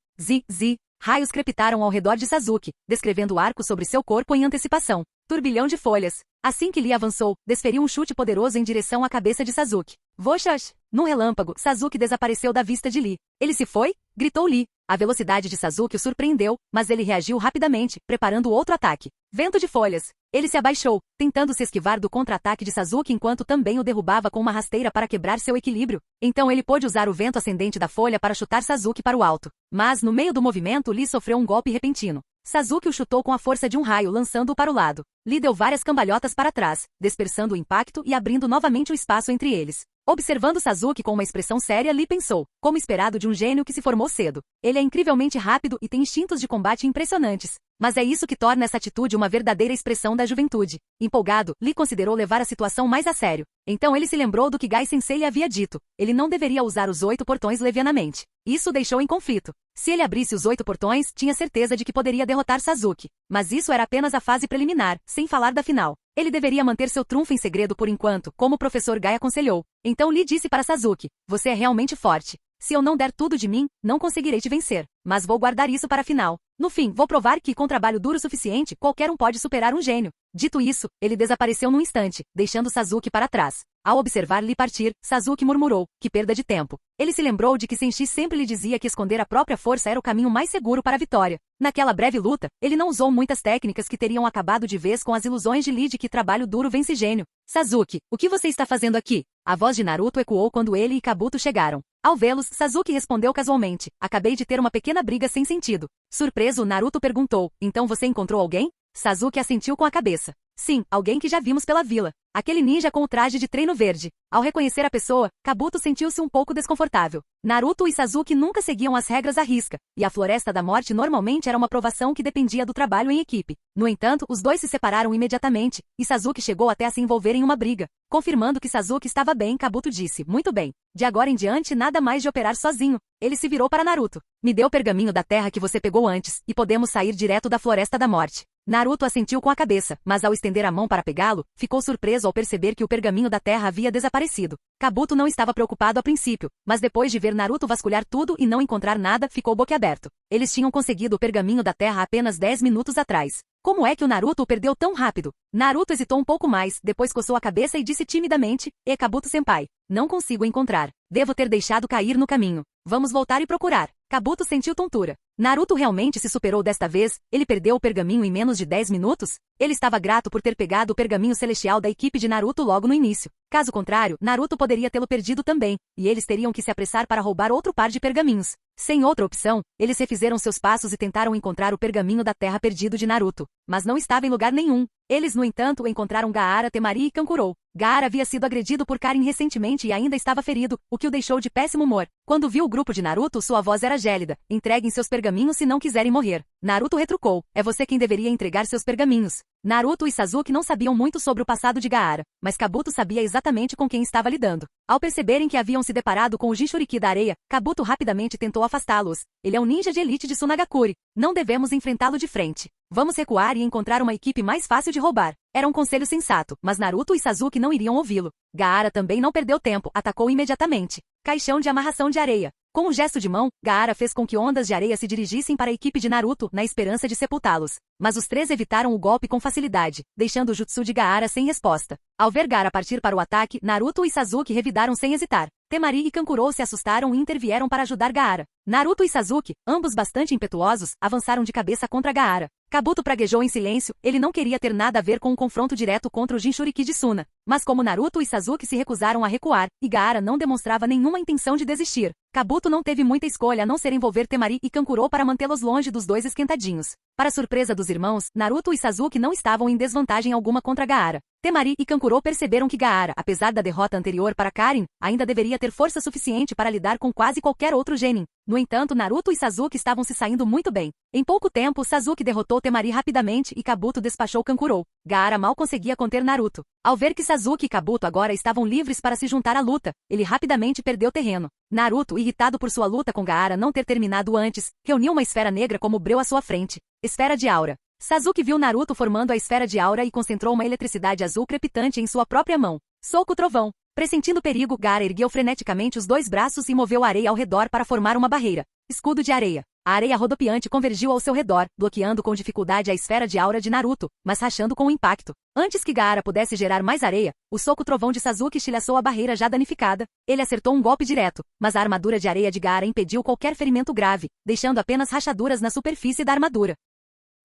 S2: Raios crepitaram ao redor de Sasuke, descrevendo o arco sobre seu corpo em antecipação. Turbilhão de folhas. Assim que Lee avançou, desferiu um chute poderoso em direção à cabeça de Sasuke. Voxas! Num relâmpago, Sasuke desapareceu da vista de Lee. Ele se foi? Gritou Lee. A velocidade de Sasuke o surpreendeu, mas ele reagiu rapidamente, preparando outro ataque. Vento de folhas. Ele se abaixou, tentando se esquivar do contra-ataque de Sasuke enquanto também o derrubava com uma rasteira para quebrar seu equilíbrio. Então ele pôde usar o vento ascendente da folha para chutar Sasuke para o alto. Mas, no meio do movimento, Lee sofreu um golpe repentino. Sasuke o chutou com a força de um raio, lançando-o para o lado. Lee deu várias cambalhotas para trás, dispersando o impacto e abrindo novamente o espaço entre eles. Observando Sasuke com uma expressão séria, Lee pensou, como esperado de um gênio que se formou cedo. Ele é incrivelmente rápido e tem instintos de combate impressionantes. Mas é isso que torna essa atitude uma verdadeira expressão da juventude. Empolgado, Lee considerou levar a situação mais a sério. Então ele se lembrou do que Gai Sensei lhe havia dito. Ele não deveria usar os 8 portões levianamente. Isso o deixou em conflito. Se ele abrisse os 8 portões, tinha certeza de que poderia derrotar Sasuke. Mas isso era apenas a fase preliminar, sem falar da final. Ele deveria manter seu trunfo em segredo por enquanto, como o professor Gai aconselhou. Então Lee disse para Sasuke, você é realmente forte. Se eu não der tudo de mim, não conseguirei te vencer. Mas vou guardar isso para a final. No fim, vou provar que, com trabalho duro o suficiente, qualquer um pode superar um gênio. Dito isso, ele desapareceu num instante, deixando Sasuke para trás. Ao observar Lee partir, Sasuke murmurou, que perda de tempo. Ele se lembrou de que Senshi sempre lhe dizia que esconder a própria força era o caminho mais seguro para a vitória. Naquela breve luta, ele não usou muitas técnicas que teriam acabado de vez com as ilusões de Lee de que trabalho duro vence gênio. Sasuke, o que você está fazendo aqui? A voz de Naruto ecoou quando ele e Kabuto chegaram. Ao vê-los, Sasuke respondeu casualmente, acabei de ter uma pequena briga sem sentido. Surpreso, Naruto perguntou, então você encontrou alguém? Sasuke assentiu com a cabeça. Sim, alguém que já vimos pela vila. Aquele ninja com o traje de treino verde. Ao reconhecer a pessoa, Kabuto sentiu-se um pouco desconfortável. Naruto e Sasuke nunca seguiam as regras à risca, e a Floresta da Morte normalmente era uma provação que dependia do trabalho em equipe. No entanto, os dois se separaram imediatamente, e Sasuke chegou até a se envolver em uma briga. Confirmando que Sasuke estava bem, Kabuto disse, muito bem. De agora em diante nada mais de operar sozinho. Ele se virou para Naruto. Me dê o pergaminho da terra que você pegou antes, e podemos sair direto da Floresta da Morte. Naruto assentiu com a cabeça, mas ao estender a mão para pegá-lo, ficou surpreso ao perceber que o pergaminho da terra havia desaparecido. Kabuto não estava preocupado a princípio, mas depois de ver Naruto vasculhar tudo e não encontrar nada, ficou boquiaberto. Eles tinham conseguido o pergaminho da terra apenas 10 minutos atrás. Como é que o Naruto o perdeu tão rápido? Naruto hesitou um pouco mais, depois coçou a cabeça e disse timidamente, Kabuto-senpai, não consigo encontrar. Devo ter deixado cair no caminho. Vamos voltar e procurar. Kabuto sentiu tontura. Naruto realmente se superou desta vez? Ele perdeu o pergaminho em menos de 10 minutos? Ele estava grato por ter pegado o pergaminho celestial da equipe de Naruto logo no início. Caso contrário, Naruto poderia tê-lo perdido também, e eles teriam que se apressar para roubar outro par de pergaminhos. Sem outra opção, eles refizeram seus passos e tentaram encontrar o pergaminho da terra perdido de Naruto. Mas não estava em lugar nenhum. Eles, no entanto, encontraram Gaara, Temari e Kankuro. Gaara havia sido agredido por Karin recentemente e ainda estava ferido, o que o deixou de péssimo humor. Quando viu o grupo de Naruto, sua voz era gélida. Entreguem seus pergaminhos se não quiserem morrer. Naruto retrucou. É você quem deveria entregar seus pergaminhos. Naruto e Sasuke não sabiam muito sobre o passado de Gaara, mas Kabuto sabia exatamente com quem estava lidando. Ao perceberem que haviam se deparado com o Jinchuriki da areia, Kabuto rapidamente tentou afastá-los. Ele é um ninja de elite de Tsunagakure. Não devemos enfrentá-lo de frente. Vamos recuar e encontrar uma equipe mais fácil de roubar. Era um conselho sensato, mas Naruto e Sasuke não iriam ouvi-lo. Gaara também não perdeu tempo, atacou imediatamente. Caixão de amarração de areia. Com um gesto de mão, Gaara fez com que ondas de areia se dirigissem para a equipe de Naruto, na esperança de sepultá-los. Mas os três evitaram o golpe com facilidade, deixando o jutsu de Gaara sem resposta. Ao ver Gaara partir para o ataque, Naruto e Sasuke revidaram sem hesitar. Temari e Kankuro se assustaram e intervieram para ajudar Gaara. Naruto e Sasuke, ambos bastante impetuosos, avançaram de cabeça contra Gaara. Kabuto praguejou em silêncio, ele não queria ter nada a ver com um confronto direto contra o Jinchuriki de Suna. Mas como Naruto e Sasuke se recusaram a recuar, e Gaara não demonstrava nenhuma intenção de desistir, Kabuto não teve muita escolha a não ser envolver Temari e Kankuro para mantê-los longe dos dois esquentadinhos. Para surpresa dos irmãos, Naruto e Sasuke não estavam em desvantagem alguma contra Gaara. Temari e Kankuro perceberam que Gaara, apesar da derrota anterior para Karin, ainda deveria ter força suficiente para lidar com quase qualquer outro genin. No entanto, Naruto e Sasuke estavam se saindo muito bem. Em pouco tempo, Sasuke derrotou Temari rapidamente e Kabuto despachou Kankurou. Gaara mal conseguia conter Naruto. Ao ver que Sasuke e Kabuto agora estavam livres para se juntar à luta, ele rapidamente perdeu terreno. Naruto, irritado por sua luta com Gaara não ter terminado antes, reuniu uma esfera negra como breu à sua frente. Esfera de aura. Sasuke viu Naruto formando a esfera de aura e concentrou uma eletricidade azul crepitante em sua própria mão. Soco trovão. Pressentindo perigo, Gaara ergueu freneticamente os dois braços e moveu a areia ao redor para formar uma barreira. Escudo de areia. A areia rodopiante convergiu ao seu redor, bloqueando com dificuldade a esfera de aura de Naruto, mas rachando com o impacto. Antes que Gaara pudesse gerar mais areia, o soco trovão de Sasuke estilhaçou a barreira já danificada. Ele acertou um golpe direto, mas a armadura de areia de Gaara impediu qualquer ferimento grave, deixando apenas rachaduras na superfície da armadura.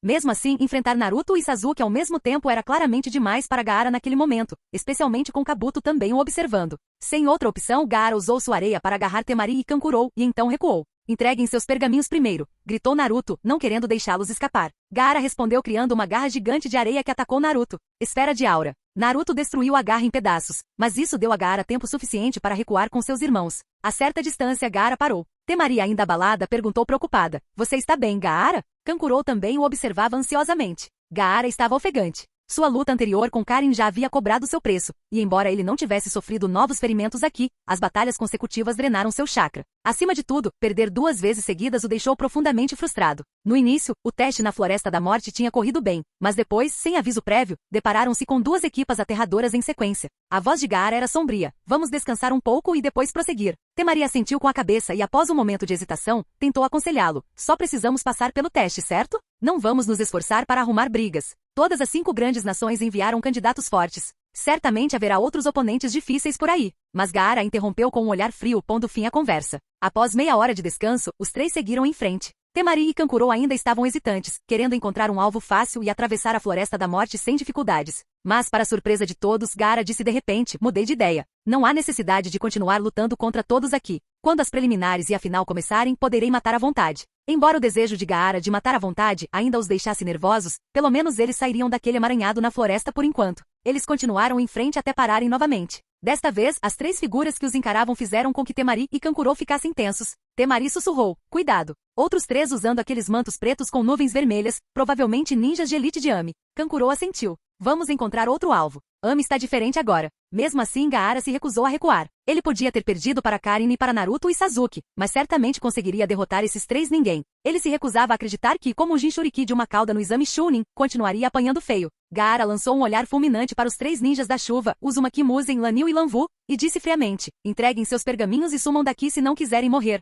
S2: Mesmo assim, enfrentar Naruto e Sasuke ao mesmo tempo era claramente demais para Gaara naquele momento, especialmente com Kabuto também o observando. Sem outra opção, Gaara usou sua areia para agarrar Temari e Kankurou, e então recuou. Entreguem seus pergaminhos primeiro, gritou Naruto, não querendo deixá-los escapar. Gaara respondeu criando uma garra gigante de areia que atacou Naruto. Esfera de aura. Naruto destruiu a garra em pedaços, mas isso deu a Gaara tempo suficiente para recuar com seus irmãos. A certa distância, Gaara parou. Temari, ainda abalada, perguntou preocupada. Você está bem, Gaara? Kankurou também o observava ansiosamente. Gaara estava ofegante. Sua luta anterior com Karin já havia cobrado seu preço, e embora ele não tivesse sofrido novos ferimentos aqui, as batalhas consecutivas drenaram seu chakra. Acima de tudo, perder 2 vezes seguidas o deixou profundamente frustrado. No início, o teste na Floresta da Morte tinha corrido bem, mas depois, sem aviso prévio, depararam-se com 2 equipas aterradoras em sequência. A voz de Gaara era sombria. Vamos descansar um pouco e depois prosseguir. Temari assentiu com a cabeça e após um momento de hesitação, tentou aconselhá-lo. Só precisamos passar pelo teste, certo? Não vamos nos esforçar para arrumar brigas. Todas as 5 grandes nações enviaram candidatos fortes. Certamente haverá outros oponentes difíceis por aí. Mas Gaara interrompeu com um olhar frio, pondo fim à conversa. Após meia hora de descanso, os 3 seguiram em frente. Temari e Kankurou ainda estavam hesitantes, querendo encontrar um alvo fácil e atravessar a Floresta da Morte sem dificuldades. Mas, para surpresa de todos, Gaara disse de repente, mudei de ideia. Não há necessidade de continuar lutando contra todos aqui. Quando as preliminares e a final começarem, poderei matar à vontade. Embora o desejo de Gaara de matar à vontade ainda os deixasse nervosos, pelo menos eles sairiam daquele emaranhado na floresta por enquanto. Eles continuaram em frente até pararem novamente. Desta vez, as 3 figuras que os encaravam fizeram com que Temari e Kankurou ficassem tensos. Temari sussurrou, cuidado. Outros 3 usando aqueles mantos pretos com nuvens vermelhas, provavelmente ninjas de elite de Ami. Kankurou assentiu. Vamos encontrar outro alvo. Ami está diferente agora. Mesmo assim, Gaara se recusou a recuar. Ele podia ter perdido para Karin e para Naruto e Sasuke, mas certamente conseguiria derrotar esses 3 ninguém. Ele se recusava a acreditar que, como o Jinchuriki de uma cauda no exame Chunin, continuaria apanhando feio. Gaara lançou um olhar fulminante para os 3 ninjas da chuva, Uzumaki Musen, Lanil e Lanvu, e disse friamente, entreguem seus pergaminhos e sumam daqui se não quiserem morrer.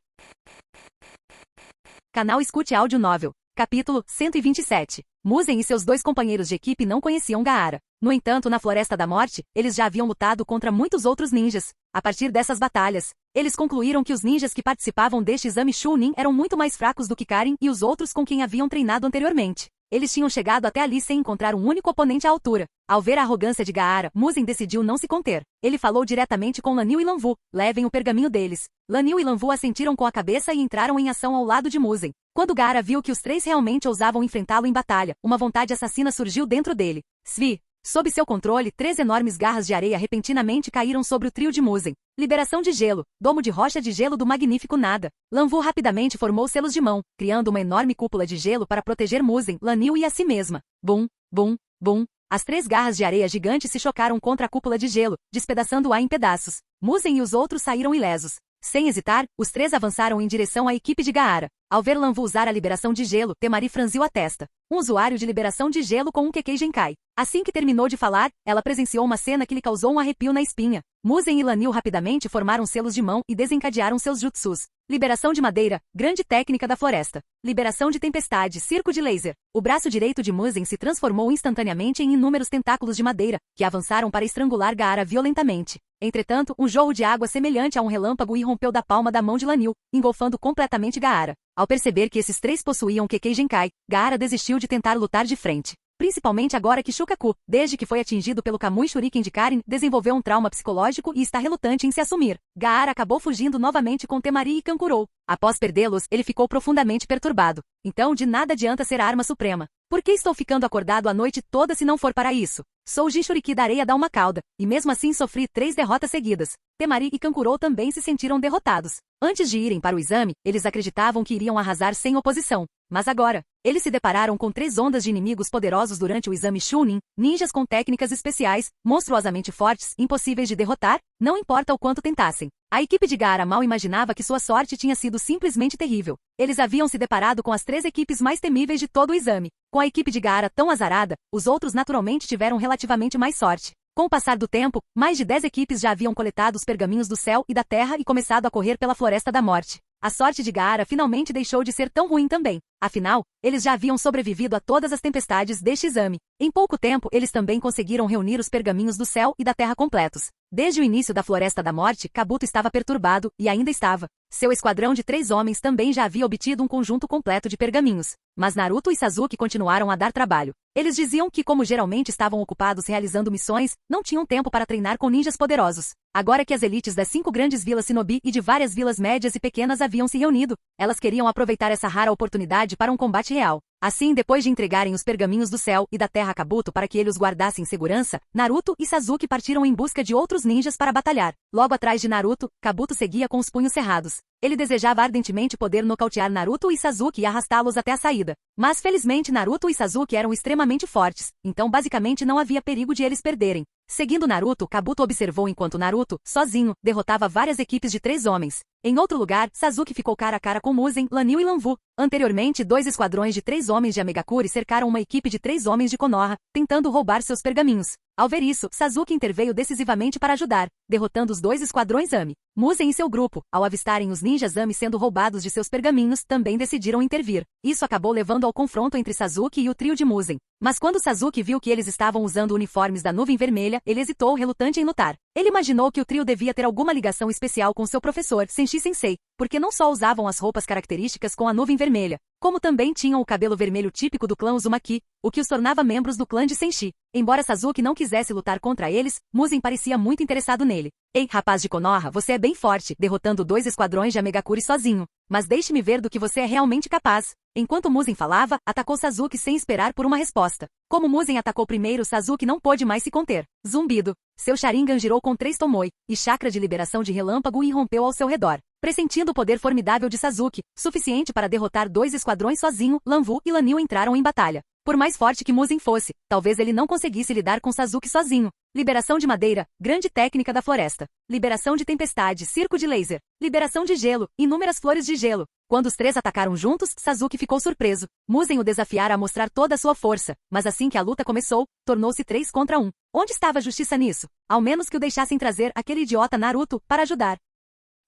S2: Canal Escute Áudio Novel. Capítulo 127. Musen e seus 2 companheiros de equipe não conheciam Gaara. No entanto, na Floresta da Morte, eles já haviam lutado contra muitos outros ninjas. A partir dessas batalhas, eles concluíram que os ninjas que participavam deste exame Chunin eram muito mais fracos do que Karin e os outros com quem haviam treinado anteriormente. Eles tinham chegado até ali sem encontrar um único oponente à altura. Ao ver a arrogância de Gaara, Musen decidiu não se conter. Ele falou diretamente com Lanil e Lanvu. Levem o pergaminho deles. Lanil e Lanvu assentiram com a cabeça e entraram em ação ao lado de Musen. Quando Gaara viu que os 3 realmente ousavam enfrentá-lo em batalha, uma vontade assassina surgiu dentro dele. Svi. Sob seu controle, 3 enormes garras de areia repentinamente caíram sobre o trio de Musen. Liberação de gelo. Domo de rocha de gelo do magnífico nada. Lanvu rapidamente formou selos de mão, criando uma enorme cúpula de gelo para proteger Musen, Lanil e a si mesma. Bum, bum, bum. As 3 garras de areia gigantes se chocaram contra a cúpula de gelo, despedaçando-a em pedaços. Musen e os outros saíram ilesos. Sem hesitar, os 3 avançaram em direção à equipe de Gaara. Ao ver Lanvu usar a liberação de gelo, Temari franziu a testa. Um usuário de liberação de gelo com um Kekkei Genkai. Assim que terminou de falar, ela presenciou uma cena que lhe causou um arrepio na espinha. Musen e Lanil rapidamente formaram selos de mão e desencadearam seus jutsus. Liberação de madeira, grande técnica da floresta. Liberação de tempestade, circo de laser. O braço direito de Musen se transformou instantaneamente em inúmeros tentáculos de madeira, que avançaram para estrangular Gaara violentamente. Entretanto, um jorro de água semelhante a um relâmpago irrompeu da palma da mão de Lanil, engolfando completamente Gaara. Ao perceber que esses 3 possuíam Kekkei Genkai, Gaara desistiu de tentar lutar de frente. Principalmente agora que Shukaku, desde que foi atingido pelo Kamui Shuriken de Karin, desenvolveu um trauma psicológico e está relutante em se assumir. Gaara acabou fugindo novamente com Temari e Kankurou. Após perdê-los, ele ficou profundamente perturbado. Então de nada adianta ser a arma suprema. Por que estou ficando acordado a noite toda se não for para isso? Sou o Jinchuriki da areia da uma cauda, e mesmo assim sofri 3 derrotas seguidas. Temari e Kankuro também se sentiram derrotados. Antes de irem para o exame, eles acreditavam que iriam arrasar sem oposição. Mas agora, eles se depararam com 3 ondas de inimigos poderosos durante o exame Chunin, ninjas com técnicas especiais, monstruosamente fortes, impossíveis de derrotar, não importa o quanto tentassem. A equipe de Gaara mal imaginava que sua sorte tinha sido simplesmente terrível. Eles haviam se deparado com as 3 equipes mais temíveis de todo o exame. Com a equipe de Gaara tão azarada, os outros naturalmente tiveram relativamente mais sorte. Com o passar do tempo, mais de 10 equipes já haviam coletado os pergaminhos do céu e da terra e começado a correr pela Floresta da Morte. A sorte de Gaara finalmente deixou de ser tão ruim também. Afinal, eles já haviam sobrevivido a todas as tempestades deste exame. Em pouco tempo, eles também conseguiram reunir os pergaminhos do céu e da terra completos. Desde o início da Floresta da Morte, Kabuto estava perturbado, e ainda estava. Seu esquadrão de 3 homens também já havia obtido um conjunto completo de pergaminhos. Mas Naruto e Sasuke continuaram a dar trabalho. Eles diziam que, como geralmente estavam ocupados realizando missões, não tinham tempo para treinar com ninjas poderosos. Agora que as elites das 5 grandes vilas Shinobi e de várias vilas médias e pequenas haviam se reunido, elas queriam aproveitar essa rara oportunidade para um combate real. Assim, depois de entregarem os pergaminhos do céu e da terra a Kabuto para que ele os guardasse em segurança, Naruto e Sasuke partiram em busca de outros ninjas para batalhar. Logo atrás de Naruto, Kabuto seguia com os punhos cerrados. Ele desejava ardentemente poder nocautear Naruto e Sasuke e arrastá-los até a saída. Mas felizmente Naruto e Sasuke eram extremamente fortes, então basicamente não havia perigo de eles perderem. Seguindo Naruto, Kabuto observou enquanto Naruto, sozinho, derrotava várias equipes de 3 homens. Em outro lugar, Sasuke ficou cara a cara com Muzen, Lanil e Lanvu. Anteriormente, 2 esquadrões de 3 homens de Amegakure cercaram uma equipe de 3 homens de Konoha, tentando roubar seus pergaminhos. Ao ver isso, Sasuke interveio decisivamente para ajudar, derrotando os 2 esquadrões Ami. Muzen e seu grupo, ao avistarem os ninjas Ami sendo roubados de seus pergaminhos, também decidiram intervir. Isso acabou levando ao confronto entre Sasuke e o trio de Muzen. Mas quando Sasuke viu que eles estavam usando uniformes da Nuvem Vermelha, ele hesitou, relutante em lutar. Ele imaginou que o trio devia ter alguma ligação especial com seu professor, Senshi Sensei, porque não só usavam as roupas características com a nuvem vermelha, como também tinham o cabelo vermelho típico do clã Uzumaki, o que os tornava membros do clã de Senshi. Embora Sasuke não quisesse lutar contra eles, Muzen parecia muito interessado nele. Ei, rapaz de Konoha, você é bem forte, derrotando 2 esquadrões de Amegakure sozinho. Mas deixe-me ver do que você é realmente capaz. Enquanto Muzen falava, atacou Sasuke sem esperar por uma resposta. Como Muzen atacou primeiro, Sasuke não pôde mais se conter. Zumbido. Seu Sharingan girou com 3 Tomoe, e chakra de liberação de relâmpago irrompeu ao seu redor. Pressentindo o poder formidável de Sasuke, suficiente para derrotar 2 esquadrões sozinho, Lanvu e Lanil entraram em batalha. Por mais forte que Muzen fosse, talvez ele não conseguisse lidar com Sasuke sozinho. Liberação de madeira, grande técnica da floresta. Liberação de tempestade, circo de laser. Liberação de gelo, inúmeras flores de gelo. Quando os 3 atacaram juntos, Sasuke ficou surpreso. Muzen o desafiara a mostrar toda a sua força, mas assim que a luta começou, tornou-se 3 contra 1. Onde estava a justiça nisso? Ao menos que o deixassem trazer aquele idiota Naruto para ajudar.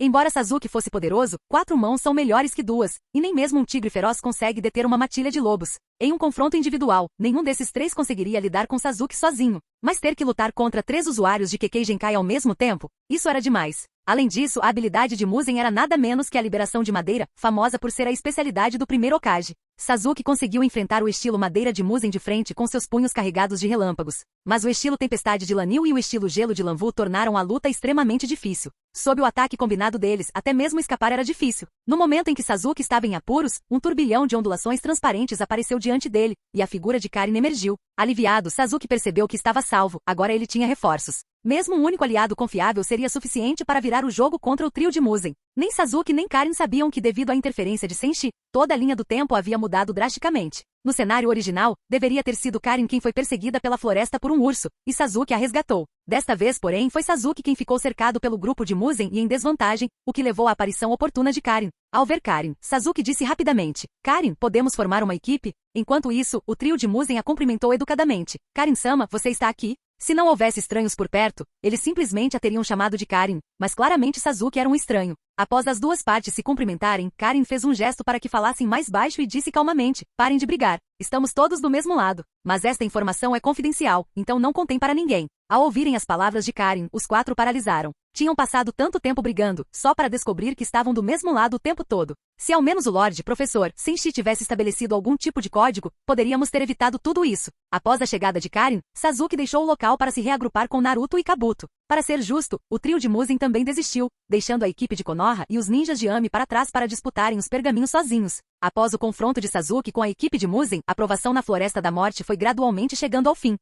S2: Embora Sasuke fosse poderoso, 4 mãos são melhores que 2, e nem mesmo um tigre feroz consegue deter uma matilha de lobos. Em um confronto individual, nenhum desses 3 conseguiria lidar com Sasuke sozinho. Mas ter que lutar contra 3 usuários de Kekkei Genkai ao mesmo tempo, isso era demais. Além disso, a habilidade de Muzen era nada menos que a liberação de madeira, famosa por ser a especialidade do primeiro Hokage. Sasuke conseguiu enfrentar o estilo madeira de Muzen de frente com seus punhos carregados de relâmpagos. Mas o estilo tempestade de Lanil e o estilo gelo de Lanvu tornaram a luta extremamente difícil. Sob o ataque combinado deles, até mesmo escapar era difícil. No momento em que Sasuke estava em apuros, um turbilhão de ondulações transparentes apareceu diante dele, e a figura de Karin emergiu. Aliviado, Sasuke percebeu que estava salvo, agora ele tinha reforços. Mesmo um único aliado confiável seria suficiente para virar o jogo contra o trio de Muzen. Nem Sasuke nem Karin sabiam que devido à interferência de Senshi, toda a linha do tempo havia mudado drasticamente. No cenário original, deveria ter sido Karin quem foi perseguida pela floresta por um urso, e Sasuke a resgatou. Desta vez, porém, foi Sasuke quem ficou cercado pelo grupo de Muzen e em desvantagem, o que levou à aparição oportuna de Karin. Ao ver Karin, Sasuke disse rapidamente: Karin, podemos formar uma equipe? Enquanto isso, o trio de Muzen a cumprimentou educadamente. Karin-sama, você está aqui? Se não houvesse estranhos por perto, eles simplesmente a teriam chamado de Karin, mas claramente Sasuke era um estranho. Após as duas partes se cumprimentarem, Karin fez um gesto para que falassem mais baixo e disse calmamente: parem de brigar. Estamos todos do mesmo lado. Mas esta informação é confidencial, então não contem para ninguém. Ao ouvirem as palavras de Karin, os 4 paralisaram. Tinham passado tanto tempo brigando, só para descobrir que estavam do mesmo lado o tempo todo. Se ao menos o Lorde Professor Senshi tivesse estabelecido algum tipo de código, poderíamos ter evitado tudo isso. Após a chegada de Karin, Sasuke deixou o local para se reagrupar com Naruto e Kabuto. Para ser justo, o trio de Muzen também desistiu, deixando a equipe de Konoha e os ninjas de Ami para trás para disputarem os pergaminhos sozinhos. Após o confronto de Sasuke com a equipe de Muzen, a provação na Floresta da Morte foi gradualmente chegando ao fim.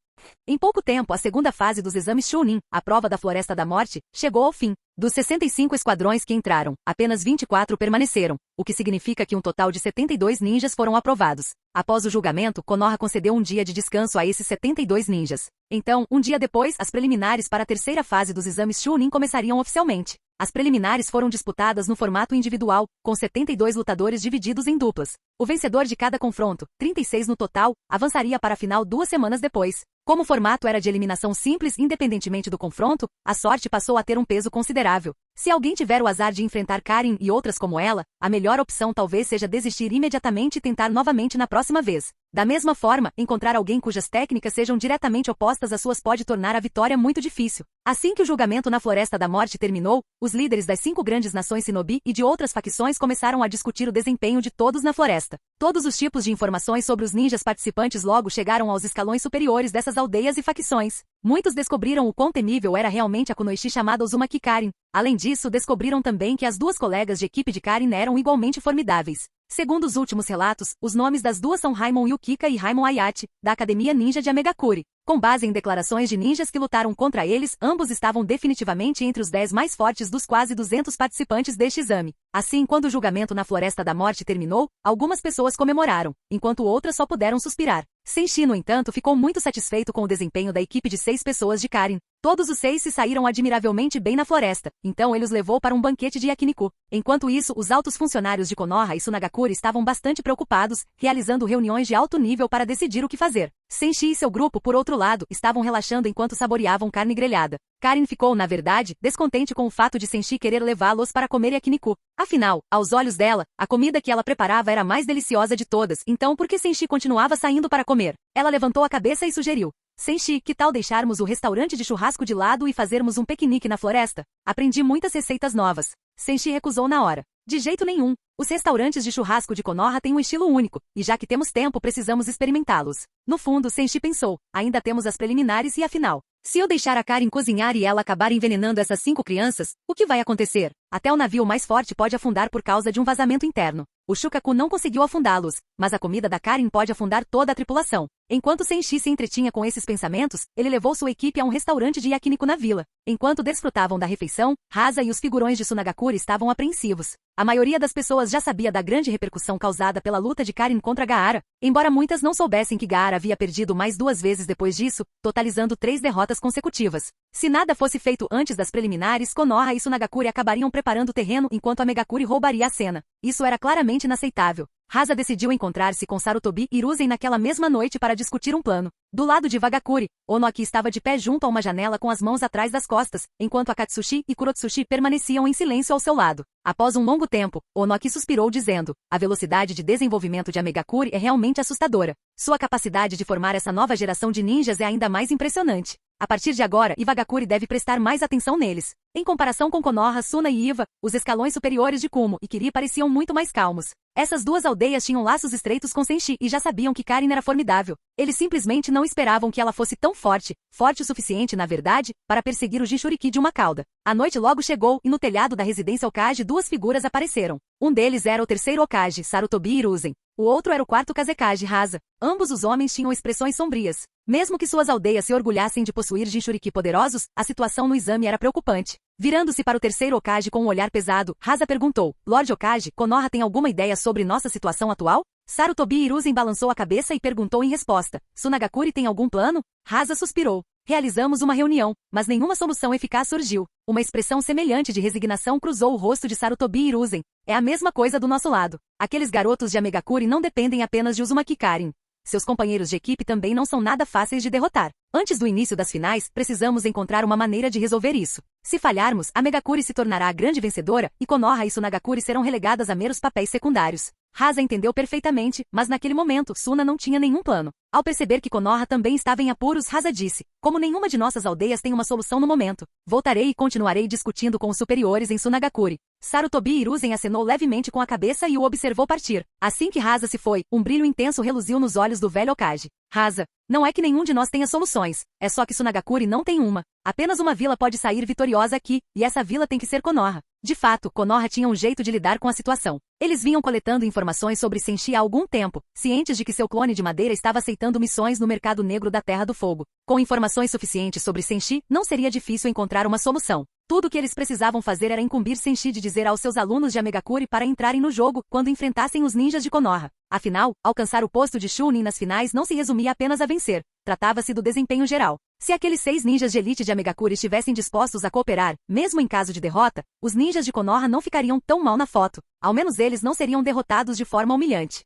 S2: Em pouco tempo, a segunda fase dos exames Chunin, a prova da Floresta da Morte, chegou ao fim. Dos 65 esquadrões que entraram, apenas 24 permaneceram, o que significa que um total de 72 ninjas foram aprovados. Após o julgamento, Konoha concedeu um dia de descanso a esses 72 ninjas. Então, um dia depois, as preliminares para a terceira fase dos exames Chunin começariam oficialmente. As preliminares foram disputadas no formato individual, com 72 lutadores divididos em duplas. O vencedor de cada confronto, 36 no total, avançaria para a final 2 semanas depois. Como o formato era de eliminação simples independentemente do confronto, a sorte passou a ter um peso considerável. Se alguém tiver o azar de enfrentar Karin e outras como ela, a melhor opção talvez seja desistir imediatamente e tentar novamente na próxima vez. Da mesma forma, encontrar alguém cujas técnicas sejam diretamente opostas às suas pode tornar a vitória muito difícil. Assim que o julgamento na Floresta da Morte terminou, os líderes das 5 grandes nações Shinobi e de outras facções começaram a discutir o desempenho de todos na floresta. Todos os tipos de informações sobre os ninjas participantes logo chegaram aos escalões superiores dessas aldeias e facções. Muitos descobriram o quão temível era realmente a Kunoichi chamada Uzumaki Karin. Além disso, descobriram também que as duas colegas de equipe de Karin eram igualmente formidáveis. Segundo os últimos relatos, os nomes das duas são Raimon Yukika e Raimon Ayate, da Academia Ninja de Amegakure. Com base em declarações de ninjas que lutaram contra eles, ambos estavam definitivamente entre os 10 mais fortes dos quase 200 participantes deste exame. Assim, quando o julgamento na Floresta da Morte terminou, algumas pessoas comemoraram, enquanto outras só puderam suspirar. Senshi, no entanto, ficou muito satisfeito com o desempenho da equipe de 6 pessoas de Karin. Todos os 6 se saíram admiravelmente bem na floresta, então ele os levou para um banquete de yakiniku. Enquanto isso, os altos funcionários de Konoha e Sunagakure estavam bastante preocupados, realizando reuniões de alto nível para decidir o que fazer. Senshi e seu grupo, por outro lado, estavam relaxando enquanto saboreavam carne grelhada. Karin ficou, na verdade, descontente com o fato de Senshi querer levá-los para comer yakiniku. Afinal, aos olhos dela, a comida que ela preparava era a mais deliciosa de todas, então por que Senshi continuava saindo para comer? Ela levantou a cabeça e sugeriu: Senshi, que tal deixarmos o restaurante de churrasco de lado e fazermos um piquenique na floresta? Aprendi muitas receitas novas. Senshi recusou na hora. De jeito nenhum. Os restaurantes de churrasco de Konoha têm um estilo único, e já que temos tempo precisamos experimentá-los. No fundo, Senshi pensou, ainda temos as preliminares e a final. Se eu deixar a Karin cozinhar e ela acabar envenenando essas 5 crianças, o que vai acontecer? Até o navio mais forte pode afundar por causa de um vazamento interno. O Shukaku não conseguiu afundá-los, mas a comida da Karin pode afundar toda a tripulação. Enquanto Senshi se entretinha com esses pensamentos, ele levou sua equipe a um restaurante de yakiniku na vila. Enquanto desfrutavam da refeição, Hasa e os figurões de Sunagakure estavam apreensivos. A maioria das pessoas já sabia da grande repercussão causada pela luta de Karin contra Gaara, embora muitas não soubessem que Gaara havia perdido mais 2 vezes depois disso, totalizando 3 derrotas consecutivas. Se nada fosse feito antes das preliminares, Konoha e Sunagakure acabariam preparando o terreno enquanto a Megakure roubaria a cena. Isso era claramente inaceitável. Hasa decidiu encontrar-se com Sarutobi e Hiruzen naquela mesma noite para discutir um plano. Do lado de Vagakure, Onoki estava de pé junto a uma janela com as mãos atrás das costas, enquanto Akatsushi e Kurotsushi permaneciam em silêncio ao seu lado. Após um longo tempo, Onoki suspirou dizendo: a velocidade de desenvolvimento de Amegakure é realmente assustadora. Sua capacidade de formar essa nova geração de ninjas é ainda mais impressionante. A partir de agora, Ivagakure deve prestar mais atenção neles. Em comparação com Konoha, Suna e Iva, os escalões superiores de Kumo e Kiri pareciam muito mais calmos. Essas duas aldeias tinham laços estreitos com Senshi e já sabiam que Karin era formidável. Eles simplesmente não esperavam que ela fosse tão forte o suficiente, na verdade, para perseguir o Jinchuriki de uma cauda. A noite logo chegou e no telhado da residência Okage 2 figuras apareceram. Um deles era o terceiro Okage, Sarutobi Hiruzen. O outro era o quarto Kazekage, Hasa. Ambos os homens tinham expressões sombrias. Mesmo que suas aldeias se orgulhassem de possuir Jinchuriki poderosos, a situação no exame era preocupante. Virando-se para o terceiro Okage com um olhar pesado, Hasa perguntou: Lord Okage, Konoha tem alguma ideia sobre nossa situação atual? Sarutobi Hiruzen balançou a cabeça e perguntou em resposta: Sunagakure tem algum plano? Hasa suspirou. Realizamos uma reunião, mas nenhuma solução eficaz surgiu. Uma expressão semelhante de resignação cruzou o rosto de Sarutobi Hiruzen. É a mesma coisa do nosso lado. Aqueles garotos de Amegakure não dependem apenas de Uzumaki Karin. Seus companheiros de equipe também não são nada fáceis de derrotar. Antes do início das finais, precisamos encontrar uma maneira de resolver isso. Se falharmos, a Megakure se tornará a grande vencedora, e Konoha e Sunagakure serão relegadas a meros papéis secundários. Hasa entendeu perfeitamente, mas naquele momento, Suna não tinha nenhum plano. Ao perceber que Konoha também estava em apuros, Hasa disse: como nenhuma de nossas aldeias tem uma solução no momento, voltarei e continuarei discutindo com os superiores em Sunagakure. Sarutobi Hiruzen acenou levemente com a cabeça e o observou partir. Assim que Hasa se foi, um brilho intenso reluziu nos olhos do velho Okage. Rasa, não é que nenhum de nós tenha soluções, é só que Sunagakure não tem uma. Apenas uma vila pode sair vitoriosa aqui, e essa vila tem que ser Konoha. De fato, Konoha tinha um jeito de lidar com a situação. Eles vinham coletando informações sobre Senshi há algum tempo, cientes de que seu clone de madeira estava aceitando missões no mercado negro da Terra do Fogo. Com informações suficientes sobre Senshi, não seria difícil encontrar uma solução. Tudo o que eles precisavam fazer era incumbir Senshi de dizer aos seus alunos de Amegakure para entrarem no jogo quando enfrentassem os ninjas de Konoha. Afinal, alcançar o posto de Chunin nas finais não se resumia apenas a vencer. Tratava-se do desempenho geral. Se aqueles 6 ninjas de elite de Amegakure estivessem dispostos a cooperar, mesmo em caso de derrota, os ninjas de Konoha não ficariam tão mal na foto. Ao menos eles não seriam derrotados de forma humilhante.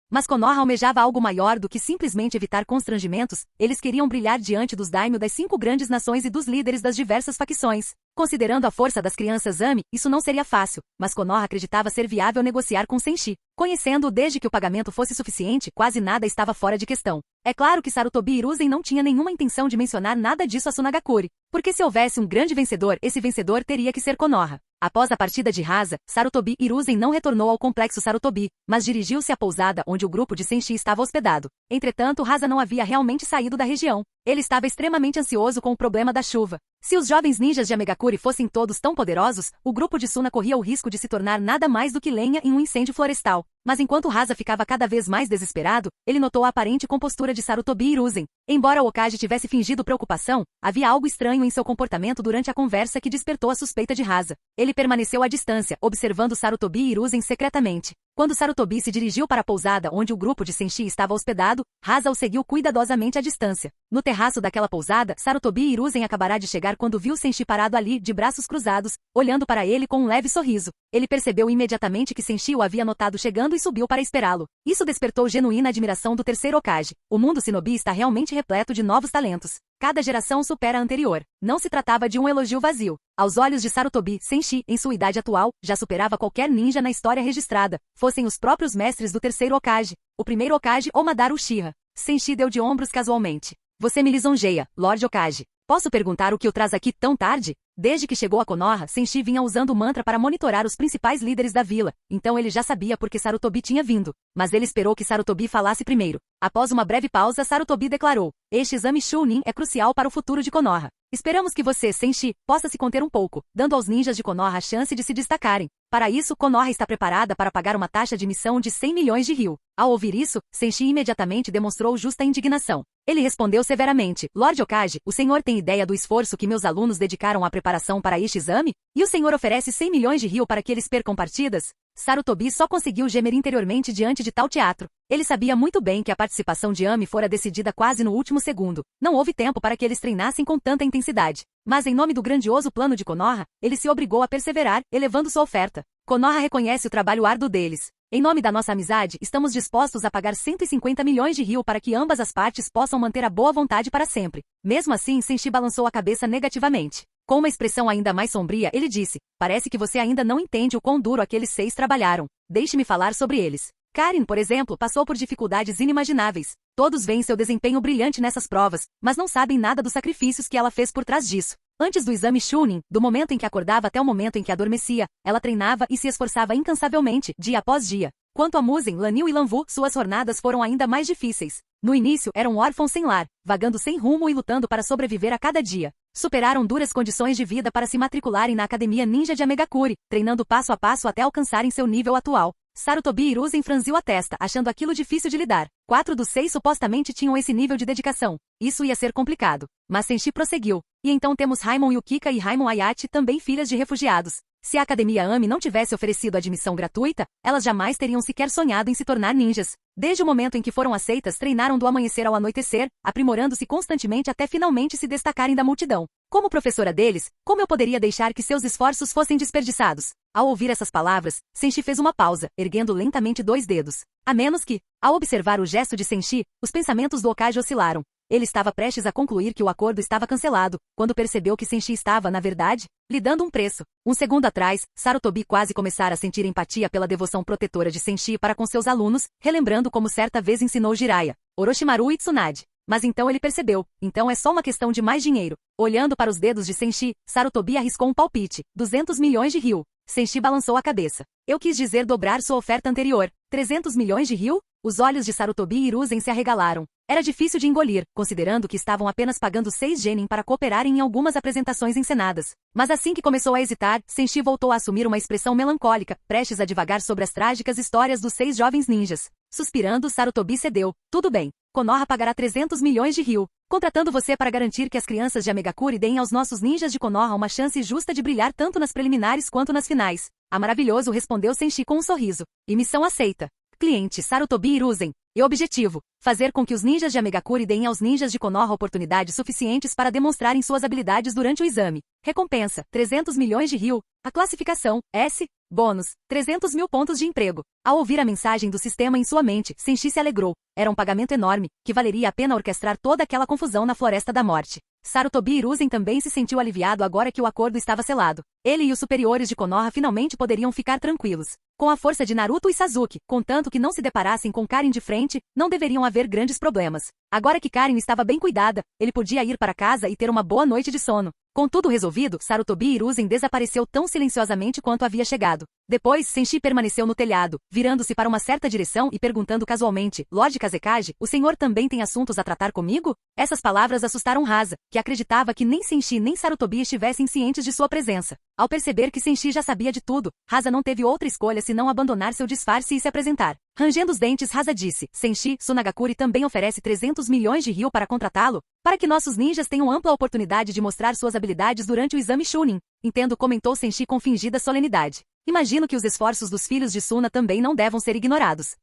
S2: Mas Konoha almejava algo maior do que simplesmente evitar constrangimentos, eles queriam brilhar diante dos daimyo das 5 grandes nações e dos líderes das diversas facções. Considerando a força das crianças Ami, isso não seria fácil, mas Konoha acreditava ser viável negociar com Senshi. Conhecendo-o desde que o pagamento fosse suficiente, quase nada estava fora de questão. É claro que Sarutobi Hiruzen não tinha nenhuma intenção de mencionar nada disso a Sunagakure, porque se houvesse um grande vencedor, esse vencedor teria que ser Konoha. Após a partida de Rasa, Sarutobi Hiruzen não retornou ao complexo Sarutobi, mas dirigiu-se à pousada onde o grupo de Senshi estava hospedado. Entretanto, Rasa não havia realmente saído da região. Ele estava extremamente ansioso com o problema da chuva. Se os jovens ninjas de Amegakure fossem todos tão poderosos, o grupo de Suna corria o risco de se tornar nada mais do que lenha em um incêndio florestal. Mas enquanto Rasa ficava cada vez mais desesperado, ele notou a aparente compostura de Sarutobi Hiruzen. Embora o Hokage tivesse fingido preocupação, havia algo estranho em seu comportamento durante a conversa que despertou a suspeita de Rasa. Ele permaneceu à distância, observando Sarutobi Hiruzen secretamente. Quando Sarutobi se dirigiu para a pousada onde o grupo de Senshi estava hospedado, Rasa o seguiu cuidadosamente à distância. No terraço daquela pousada, Sarutobi Hiruzen acabará de chegar quando viu Senshi parado ali, de braços cruzados, olhando para ele com um leve sorriso. Ele percebeu imediatamente que Senshi o havia notado chegando e subiu para esperá-lo. Isso despertou genuína admiração do terceiro Hokage. O mundo Shinobi está realmente repleto de novos talentos. Cada geração supera a anterior. Não se tratava de um elogio vazio. Aos olhos de Sarutobi, Senshi, em sua idade atual, já superava qualquer ninja na história registrada, fossem os próprios mestres do terceiro Hokage, o primeiro Hokage ou Madara Uchiha. Senshi deu de ombros casualmente. Você me lisonjeia, Lord Hokage. Posso perguntar o que o traz aqui tão tarde? Desde que chegou a Konoha, Senshi vinha usando o mantra para monitorar os principais líderes da vila, então ele já sabia por que Sarutobi tinha vindo. Mas ele esperou que Sarutobi falasse primeiro. Após uma breve pausa, Sarutobi declarou: este exame Chunin é crucial para o futuro de Konoha. Esperamos que você, Senshi, possa se conter um pouco, dando aos ninjas de Konoha a chance de se destacarem. Para isso, Konoha está preparada para pagar uma taxa de missão de 100 milhões de ryu. Ao ouvir isso, Senshi imediatamente demonstrou justa indignação. Ele respondeu severamente: Lord Hokage, o senhor tem ideia do esforço que meus alunos dedicaram à preparação para este exame? E o senhor oferece 100 milhões de ryu para que eles percam partidas? Sarutobi só conseguiu gemer interiormente diante de tal teatro. Ele sabia muito bem que a participação de Ami fora decidida quase no último segundo. Não houve tempo para que eles treinassem com tanta intensidade. Mas em nome do grandioso plano de Konoha, ele se obrigou a perseverar, elevando sua oferta. Konoha reconhece o trabalho árduo deles. Em nome da nossa amizade, estamos dispostos a pagar 150 milhões de ryu para que ambas as partes possam manter a boa vontade para sempre. Mesmo assim, Senshi balançou a cabeça negativamente. Com uma expressão ainda mais sombria, ele disse: parece que você ainda não entende o quão duro aqueles 6 trabalharam. Deixe-me falar sobre eles. Karin, por exemplo, passou por dificuldades inimagináveis. Todos veem seu desempenho brilhante nessas provas, mas não sabem nada dos sacrifícios que ela fez por trás disso. Antes do exame Chunin, do momento em que acordava até o momento em que adormecia, ela treinava e se esforçava incansavelmente, dia após dia. Quanto a Musen, Lanil e Lanvu, suas jornadas foram ainda mais difíceis. No início, eram órfãos sem lar, vagando sem rumo e lutando para sobreviver a cada dia. Superaram duras condições de vida para se matricularem na Academia Ninja de Amegakure, treinando passo a passo até alcançarem seu nível atual. Sarutobi Hiruzen franziu a testa, achando aquilo difícil de lidar. 4 dos 6 supostamente tinham esse nível de dedicação. Isso ia ser complicado. Mas Senshi prosseguiu. E então temos Raimon Yukika e Raimon Ayate, também filhas de refugiados. Se a Academia Ami não tivesse oferecido admissão gratuita, elas jamais teriam sequer sonhado em se tornar ninjas. Desde o momento em que foram aceitas, treinaram do amanhecer ao anoitecer, aprimorando-se constantemente até finalmente se destacarem da multidão. Como professora deles, como eu poderia deixar que seus esforços fossem desperdiçados? Ao ouvir essas palavras, Senshi fez uma pausa, erguendo lentamente 2 dedos. A menos que, ao observar o gesto de Senshi, os pensamentos do Hokage oscilaram. Ele estava prestes a concluir que o acordo estava cancelado, quando percebeu que Senshi estava, na verdade, lhe dando um preço. Um segundo atrás, Sarutobi quase começara a sentir empatia pela devoção protetora de Senshi para com seus alunos, relembrando como certa vez ensinou Jiraiya, Orochimaru e Tsunade. Mas então ele percebeu, então é só uma questão de mais dinheiro. Olhando para os dedos de Senshi, Sarutobi arriscou um palpite: 200 milhões de ryu. Senshi balançou a cabeça. Eu quis dizer dobrar sua oferta anterior. 300 milhões de ryu? Os olhos de Sarutobi e Hiruzen se arregalaram. Era difícil de engolir, considerando que estavam apenas pagando 6 genin para cooperarem em algumas apresentações encenadas. Mas assim que começou a hesitar, Senshi voltou a assumir uma expressão melancólica, prestes a divagar sobre as trágicas histórias dos 6 jovens ninjas. Suspirando, Sarutobi cedeu. Tudo bem. Konoha pagará 300 milhões de ryu, contratando você para garantir que as crianças de Amegakuri deem aos nossos ninjas de Konoha uma chance justa de brilhar tanto nas preliminares quanto nas finais. A maravilhoso respondeu Senshi com um sorriso. E missão aceita. Cliente Sarutobi Hiruzen. E objetivo: fazer com que os ninjas de Amegakuri deem aos ninjas de Konoha oportunidades suficientes para demonstrarem suas habilidades durante o exame. Recompensa: 300 milhões de ryu. A classificação: S. Bônus: 300 mil pontos de emprego. Ao ouvir a mensagem do sistema em sua mente, Senshi se alegrou. Era um pagamento enorme, que valeria a pena orquestrar toda aquela confusão na Floresta da Morte. Sarutobi Hiruzen também se sentiu aliviado agora que o acordo estava selado. Ele e os superiores de Konoha finalmente poderiam ficar tranquilos. Com a força de Naruto e Sasuke, contanto que não se deparassem com Karin de frente, não deveriam haver grandes problemas. Agora que Karin estava bem cuidada, ele podia ir para casa e ter uma boa noite de sono. Com tudo resolvido, Sarutobi Hiruzen desapareceu tão silenciosamente quanto havia chegado. Depois, Senshi permaneceu no telhado, virando-se para uma certa direção e perguntando casualmente: Lord Kazekage, o senhor também tem assuntos a tratar comigo? Essas palavras assustaram Rasa, que acreditava que nem Senshi nem Sarutobi estivessem cientes de sua presença. Ao perceber que Senshi já sabia de tudo, Rasa não teve outra escolha senão abandonar seu disfarce e se apresentar. Rangendo os dentes, Rasa disse: Senshi, Tsunagakuri também oferece 300 milhões de ryu para contratá-lo, para que nossos ninjas tenham ampla oportunidade de mostrar suas habilidades durante o exame Chunin. Entendo, comentou Senshi com fingida solenidade. Imagino que os esforços dos filhos de Suna também não devam ser ignorados.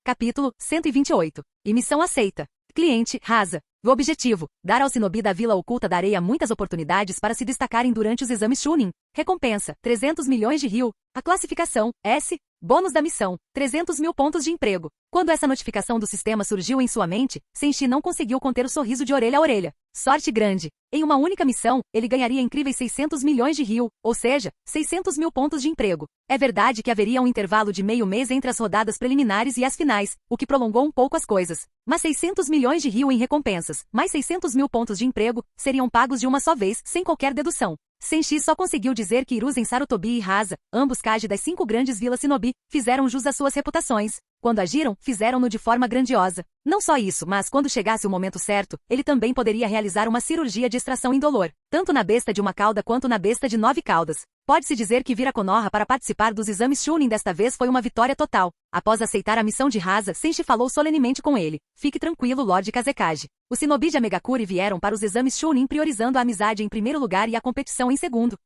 S2: Capítulo 128. E missão aceita. Cliente, Rasa. O objetivo: dar ao shinobi da Vila Oculta da Areia muitas oportunidades para se destacarem durante os exames Chunin. Recompensa: 300 milhões de ryu. A classificação: S. Bônus da missão: 300 mil pontos de emprego. Quando essa notificação do sistema surgiu em sua mente, Senshi não conseguiu conter o sorriso de orelha a orelha. Sorte grande! Em uma única missão, ele ganharia incríveis 600 milhões de ryu, ou seja, 600 mil pontos de emprego. É verdade que haveria um intervalo de meio mês entre as rodadas preliminares e as finais, o que prolongou um pouco as coisas. Mas 600 milhões de ryu em recompensas, mais 600 mil pontos de emprego, seriam pagos de uma só vez, sem qualquer dedução. Senshi só conseguiu dizer que Hiruzen, Sarutobi e Rasa, ambos Kage das 5 grandes vilas shinobi, fizeram jus às suas reputações. Quando agiram, fizeram-no de forma grandiosa. Não só isso, mas quando chegasse o momento certo, ele também poderia realizar uma cirurgia de extração indolor, tanto na besta de uma cauda quanto na besta de 9 caudas. Pode-se dizer que vir a Konoha para participar dos exames Chunin desta vez foi uma vitória total. Após aceitar a missão de Rasa, Senshi falou solenemente com ele. Fique tranquilo, Lord Kazekage. Os shinobi de Amegakuri vieram para os exames Chunin priorizando a amizade em primeiro lugar e a competição em segundo.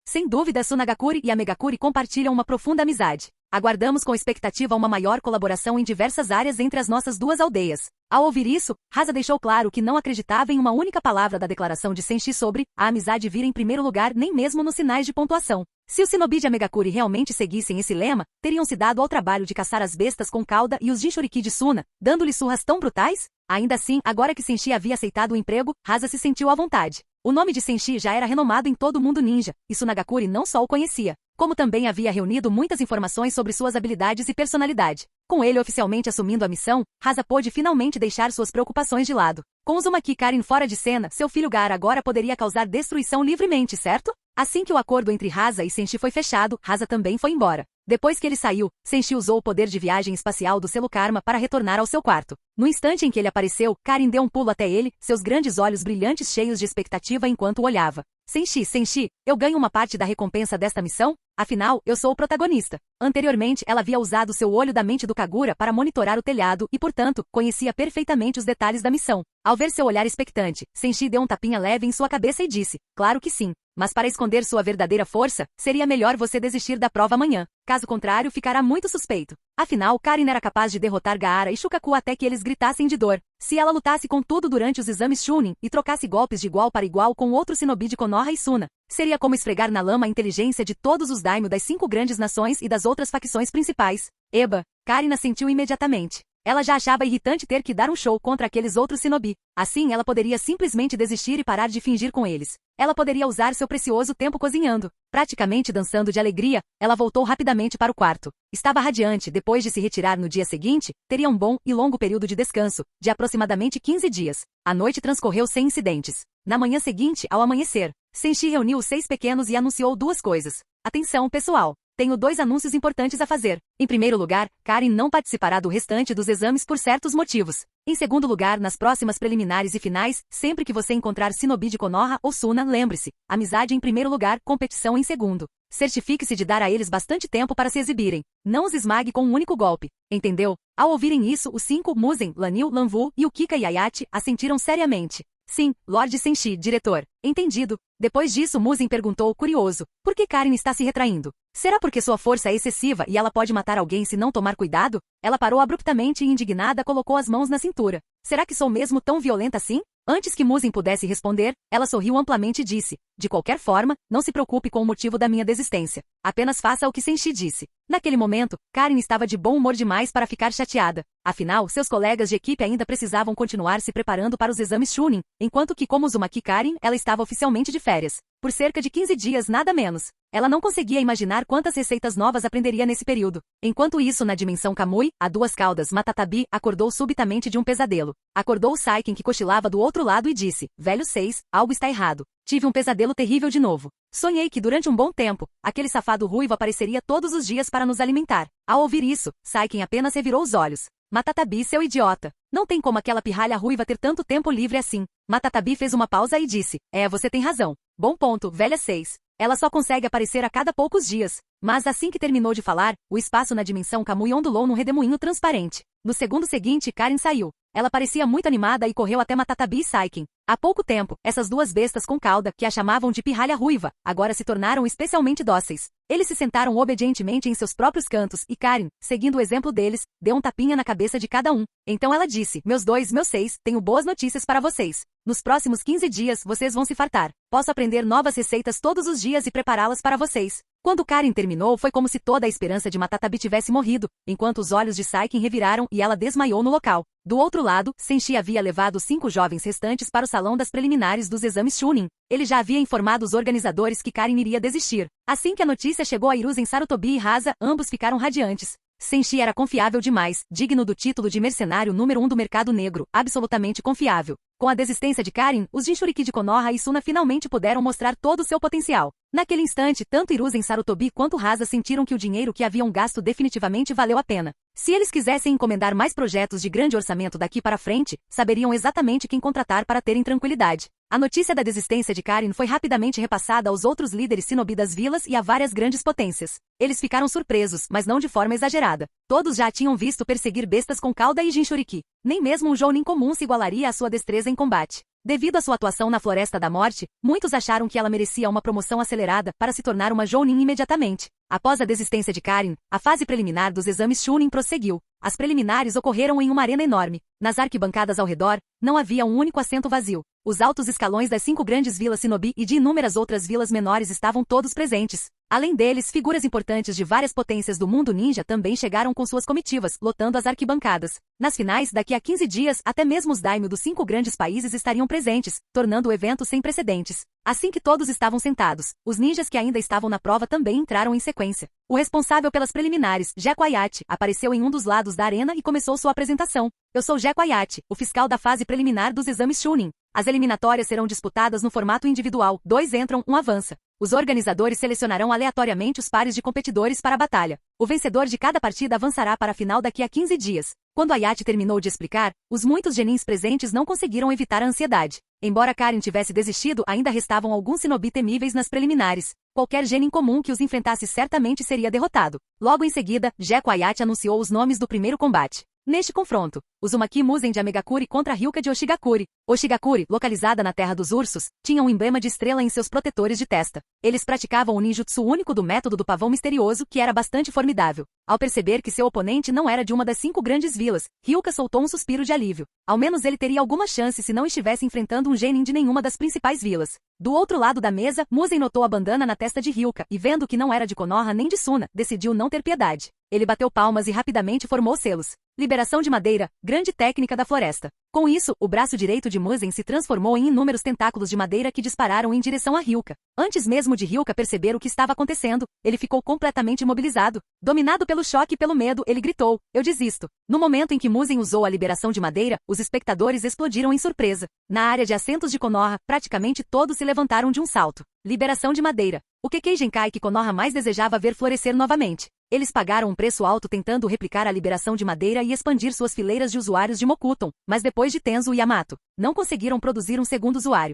S2: Sem dúvida, Tsunagakuri e Amegakuri compartilham uma profunda amizade. Aguardamos com expectativa uma maior colaboração em diversas áreas entre as nossas duas aldeias. Ao ouvir isso, Rasa deixou claro que não acreditava em uma única palavra da declaração de Senshi sobre a amizade vir em primeiro lugar nem mesmo nos sinais de pontuação. Se os shinobi de Amegakuri realmente seguissem esse lema, teriam se dado ao trabalho de caçar as bestas com cauda e os Jinchuriki de Suna, dando-lhe surras tão brutais? Ainda assim, agora que Senshi havia aceitado o emprego, Rasa se sentiu à vontade. O nome de Senshi já era renomado em todo o mundo ninja, e Tsunagakuri não só o conhecia, como também havia reunido muitas informações sobre suas habilidades e personalidade. Com ele oficialmente assumindo a missão, Rasa pôde finalmente deixar suas preocupações de lado. Com Uzumaki Karin fora de cena, seu filho Gaara agora poderia causar destruição livremente, certo? Assim que o acordo entre Rasa e Senshi foi fechado, Rasa também foi embora. Depois que ele saiu, Senshi usou o poder de viagem espacial do selo Karma para retornar ao seu quarto. No instante em que ele apareceu, Karin deu um pulo até ele, seus grandes olhos brilhantes cheios de expectativa enquanto o olhava. Senshi, eu ganho uma parte da recompensa desta missão? Afinal, eu sou o protagonista. Anteriormente, ela havia usado seu olho da mente do Kagura para monitorar o telhado e, portanto, conhecia perfeitamente os detalhes da missão. Ao ver seu olhar expectante, Senshi deu um tapinha leve em sua cabeça e disse: claro que sim. Mas para esconder sua verdadeira força, seria melhor você desistir da prova amanhã. Caso contrário, ficará muito suspeito. Afinal, Karin era capaz de derrotar Gaara e Shukaku até que eles gritassem de dor. Se ela lutasse com tudo durante os exames Chunin e trocasse golpes de igual para igual com outro shinobi de Konoha e Suna, seria como esfregar na lama a inteligência de todos os daimyo das 5 grandes nações e das outras facções principais. Eba! Karin assentiu imediatamente. Ela já achava irritante ter que dar um show contra aqueles outros shinobi. Assim, ela poderia simplesmente desistir e parar de fingir com eles. Ela poderia usar seu precioso tempo cozinhando. Praticamente dançando de alegria, ela voltou rapidamente para o quarto. Estava radiante. Depois de se retirar no dia seguinte, teria um bom e longo período de descanso, de aproximadamente 15 dias. A noite transcorreu sem incidentes. Na manhã seguinte, ao amanhecer, Senshi reuniu os 6 pequenos e anunciou 2 coisas. Atenção, pessoal! Tenho 2 anúncios importantes a fazer. Em primeiro lugar, Karin não participará do restante dos exames por certos motivos. Em segundo lugar, nas próximas preliminares e finais, sempre que você encontrar Shinobi de Konoha ou Suna, lembre-se, amizade em primeiro lugar, competição em segundo. Certifique-se de dar a eles bastante tempo para se exibirem. Não os esmague com um único golpe. Entendeu? Ao ouvirem isso, os 5, Muzen, Lanil, Lanvu e o Kika e Ayati, assentiram seriamente. Sim, Lord Senshi, diretor. Entendido. Depois disso, Muzen perguntou, curioso, por que Karin está se retraindo? Será porque sua força é excessiva e ela pode matar alguém se não tomar cuidado? Ela parou abruptamente e indignada colocou as mãos na cintura. Será que sou mesmo tão violenta assim? Antes que Muzen pudesse responder, ela sorriu amplamente e disse, de qualquer forma, não se preocupe com o motivo da minha desistência. Apenas faça o que Senshi disse. Naquele momento, Karin estava de bom humor demais para ficar chateada. Afinal, seus colegas de equipe ainda precisavam continuar se preparando para os exames Chunin, enquanto que como Uzumaki Karin, ela estava oficialmente de férias. Por cerca de 15 dias, nada menos. Ela não conseguia imaginar quantas receitas novas aprenderia nesse período. Enquanto isso, na dimensão Kamui, a 2 caudas, Matatabi, acordou subitamente de um pesadelo. Acordou Saiken que cochilava do outro lado e disse, velho 6, algo está errado. Tive um pesadelo terrível de novo. Sonhei que durante um bom tempo, aquele safado ruivo apareceria todos os dias para nos alimentar. Ao ouvir isso, Saiken apenas revirou os olhos. Matatabi, seu idiota. Não tem como aquela pirralha ruiva ter tanto tempo livre assim. Matatabi fez uma pausa e disse, você tem razão. Bom ponto, velha 6. Ela só consegue aparecer a cada poucos dias. Mas assim que terminou de falar, o espaço na dimensão Kamui ondulou num redemoinho transparente. No segundo seguinte, Karin saiu. Ela parecia muito animada e correu até Matatabi e Saiken. Há pouco tempo, essas 2 bestas com cauda, que a chamavam de pirralha ruiva, agora se tornaram especialmente dóceis. Eles se sentaram obedientemente em seus próprios cantos e Karin, seguindo o exemplo deles, deu um tapinha na cabeça de cada um. Então ela disse, meus 6, tenho boas notícias para vocês. Nos próximos 15 dias, vocês vão se fartar. Posso aprender novas receitas todos os dias e prepará-las para vocês. Quando Karin terminou, foi como se toda a esperança de Matatabi tivesse morrido, enquanto os olhos de Saiken reviraram e ela desmaiou no local. Do outro lado, Senshi havia levado os 5 jovens restantes para o salão das preliminares dos exames Chunin. Ele já havia informado os organizadores que Karin iria desistir. Assim que a notícia chegou a Hiruzen Sarutobi e Hasa, ambos ficaram radiantes. Senshi era confiável demais, digno do título de mercenário número 1 do mercado negro, absolutamente confiável. Com a desistência de Karin, os Jinchuriki de Konoha e Suna finalmente puderam mostrar todo o seu potencial. Naquele instante, tanto Hiruzen Sarutobi quanto Hasa sentiram que o dinheiro que haviam gasto definitivamente valeu a pena. Se eles quisessem encomendar mais projetos de grande orçamento daqui para frente, saberiam exatamente quem contratar para terem tranquilidade. A notícia da desistência de Karin foi rapidamente repassada aos outros líderes shinobi das vilas e a várias grandes potências. Eles ficaram surpresos, mas não de forma exagerada. Todos já a tinham visto perseguir bestas com cauda e Jinchuriki. Nem mesmo um Jounin comum se igualaria à sua destreza em combate. Devido à sua atuação na Floresta da Morte, muitos acharam que ela merecia uma promoção acelerada para se tornar uma Jounin imediatamente. Após a desistência de Karin, a fase preliminar dos exames Chunin prosseguiu. As preliminares ocorreram em uma arena enorme. Nas arquibancadas ao redor, não havia um único assento vazio. Os altos escalões das 5 grandes vilas shinobi e de inúmeras outras vilas menores estavam todos presentes. Além deles, figuras importantes de várias potências do mundo ninja também chegaram com suas comitivas, lotando as arquibancadas. Nas finais, daqui a 15 dias, até mesmo os daimyo dos 5 grandes países estariam presentes, tornando o evento sem precedentes. Assim que todos estavam sentados, os ninjas que ainda estavam na prova também entraram em sequência. O responsável pelas preliminares, Gekko Ayati, apareceu em um dos lados da arena e começou sua apresentação. Eu sou Gekko Ayati, o fiscal da fase preliminar dos exames Chunin. As eliminatórias serão disputadas no formato individual, 2 entram, 1 avança. Os organizadores selecionarão aleatoriamente os pares de competidores para a batalha. O vencedor de cada partida avançará para a final daqui a 15 dias. Quando Ayati terminou de explicar, os muitos genins presentes não conseguiram evitar a ansiedade. Embora Karin tivesse desistido, ainda restavam alguns shinobi temíveis nas preliminares. Qualquer genin comum que os enfrentasse certamente seria derrotado. Logo em seguida, Gekko Ayati anunciou os nomes do primeiro combate. Neste confronto, Uzumaki Muzen de Amegakuri contra Ryuka de Oshigakuri. Oshigakuri, localizada na Terra dos Ursos, tinha um emblema de estrela em seus protetores de testa. Eles praticavam o ninjutsu único do método do pavão misterioso, que era bastante formidável. Ao perceber que seu oponente não era de uma das 5 grandes vilas, Ryuka soltou um suspiro de alívio. Ao menos ele teria alguma chance se não estivesse enfrentando um genin de nenhuma das principais vilas. Do outro lado da mesa, Muzen notou a bandana na testa de Ryuka e, vendo que não era de Konoha nem de Suna, decidiu não ter piedade. Ele bateu palmas e rapidamente formou selos. Liberação de madeira, grande técnica da floresta. Com isso, o braço direito de Muzan se transformou em inúmeros tentáculos de madeira que dispararam em direção a Hyuka. Antes mesmo de Hyuka perceber o que estava acontecendo, ele ficou completamente imobilizado. Dominado pelo choque e pelo medo, ele gritou: "Eu desisto!" No momento em que Muzan usou a liberação de madeira, os espectadores explodiram em surpresa. Na área de assentos de Konoha, praticamente todos se levantaram de um salto. Liberação de madeira. O que Genkai que Konoha mais desejava ver florescer novamente. Eles pagaram um preço alto tentando replicar a liberação de madeira e expandir suas fileiras de usuários de Mokuton, mas depois de Tenzo e Yamato, não conseguiram produzir um segundo usuário.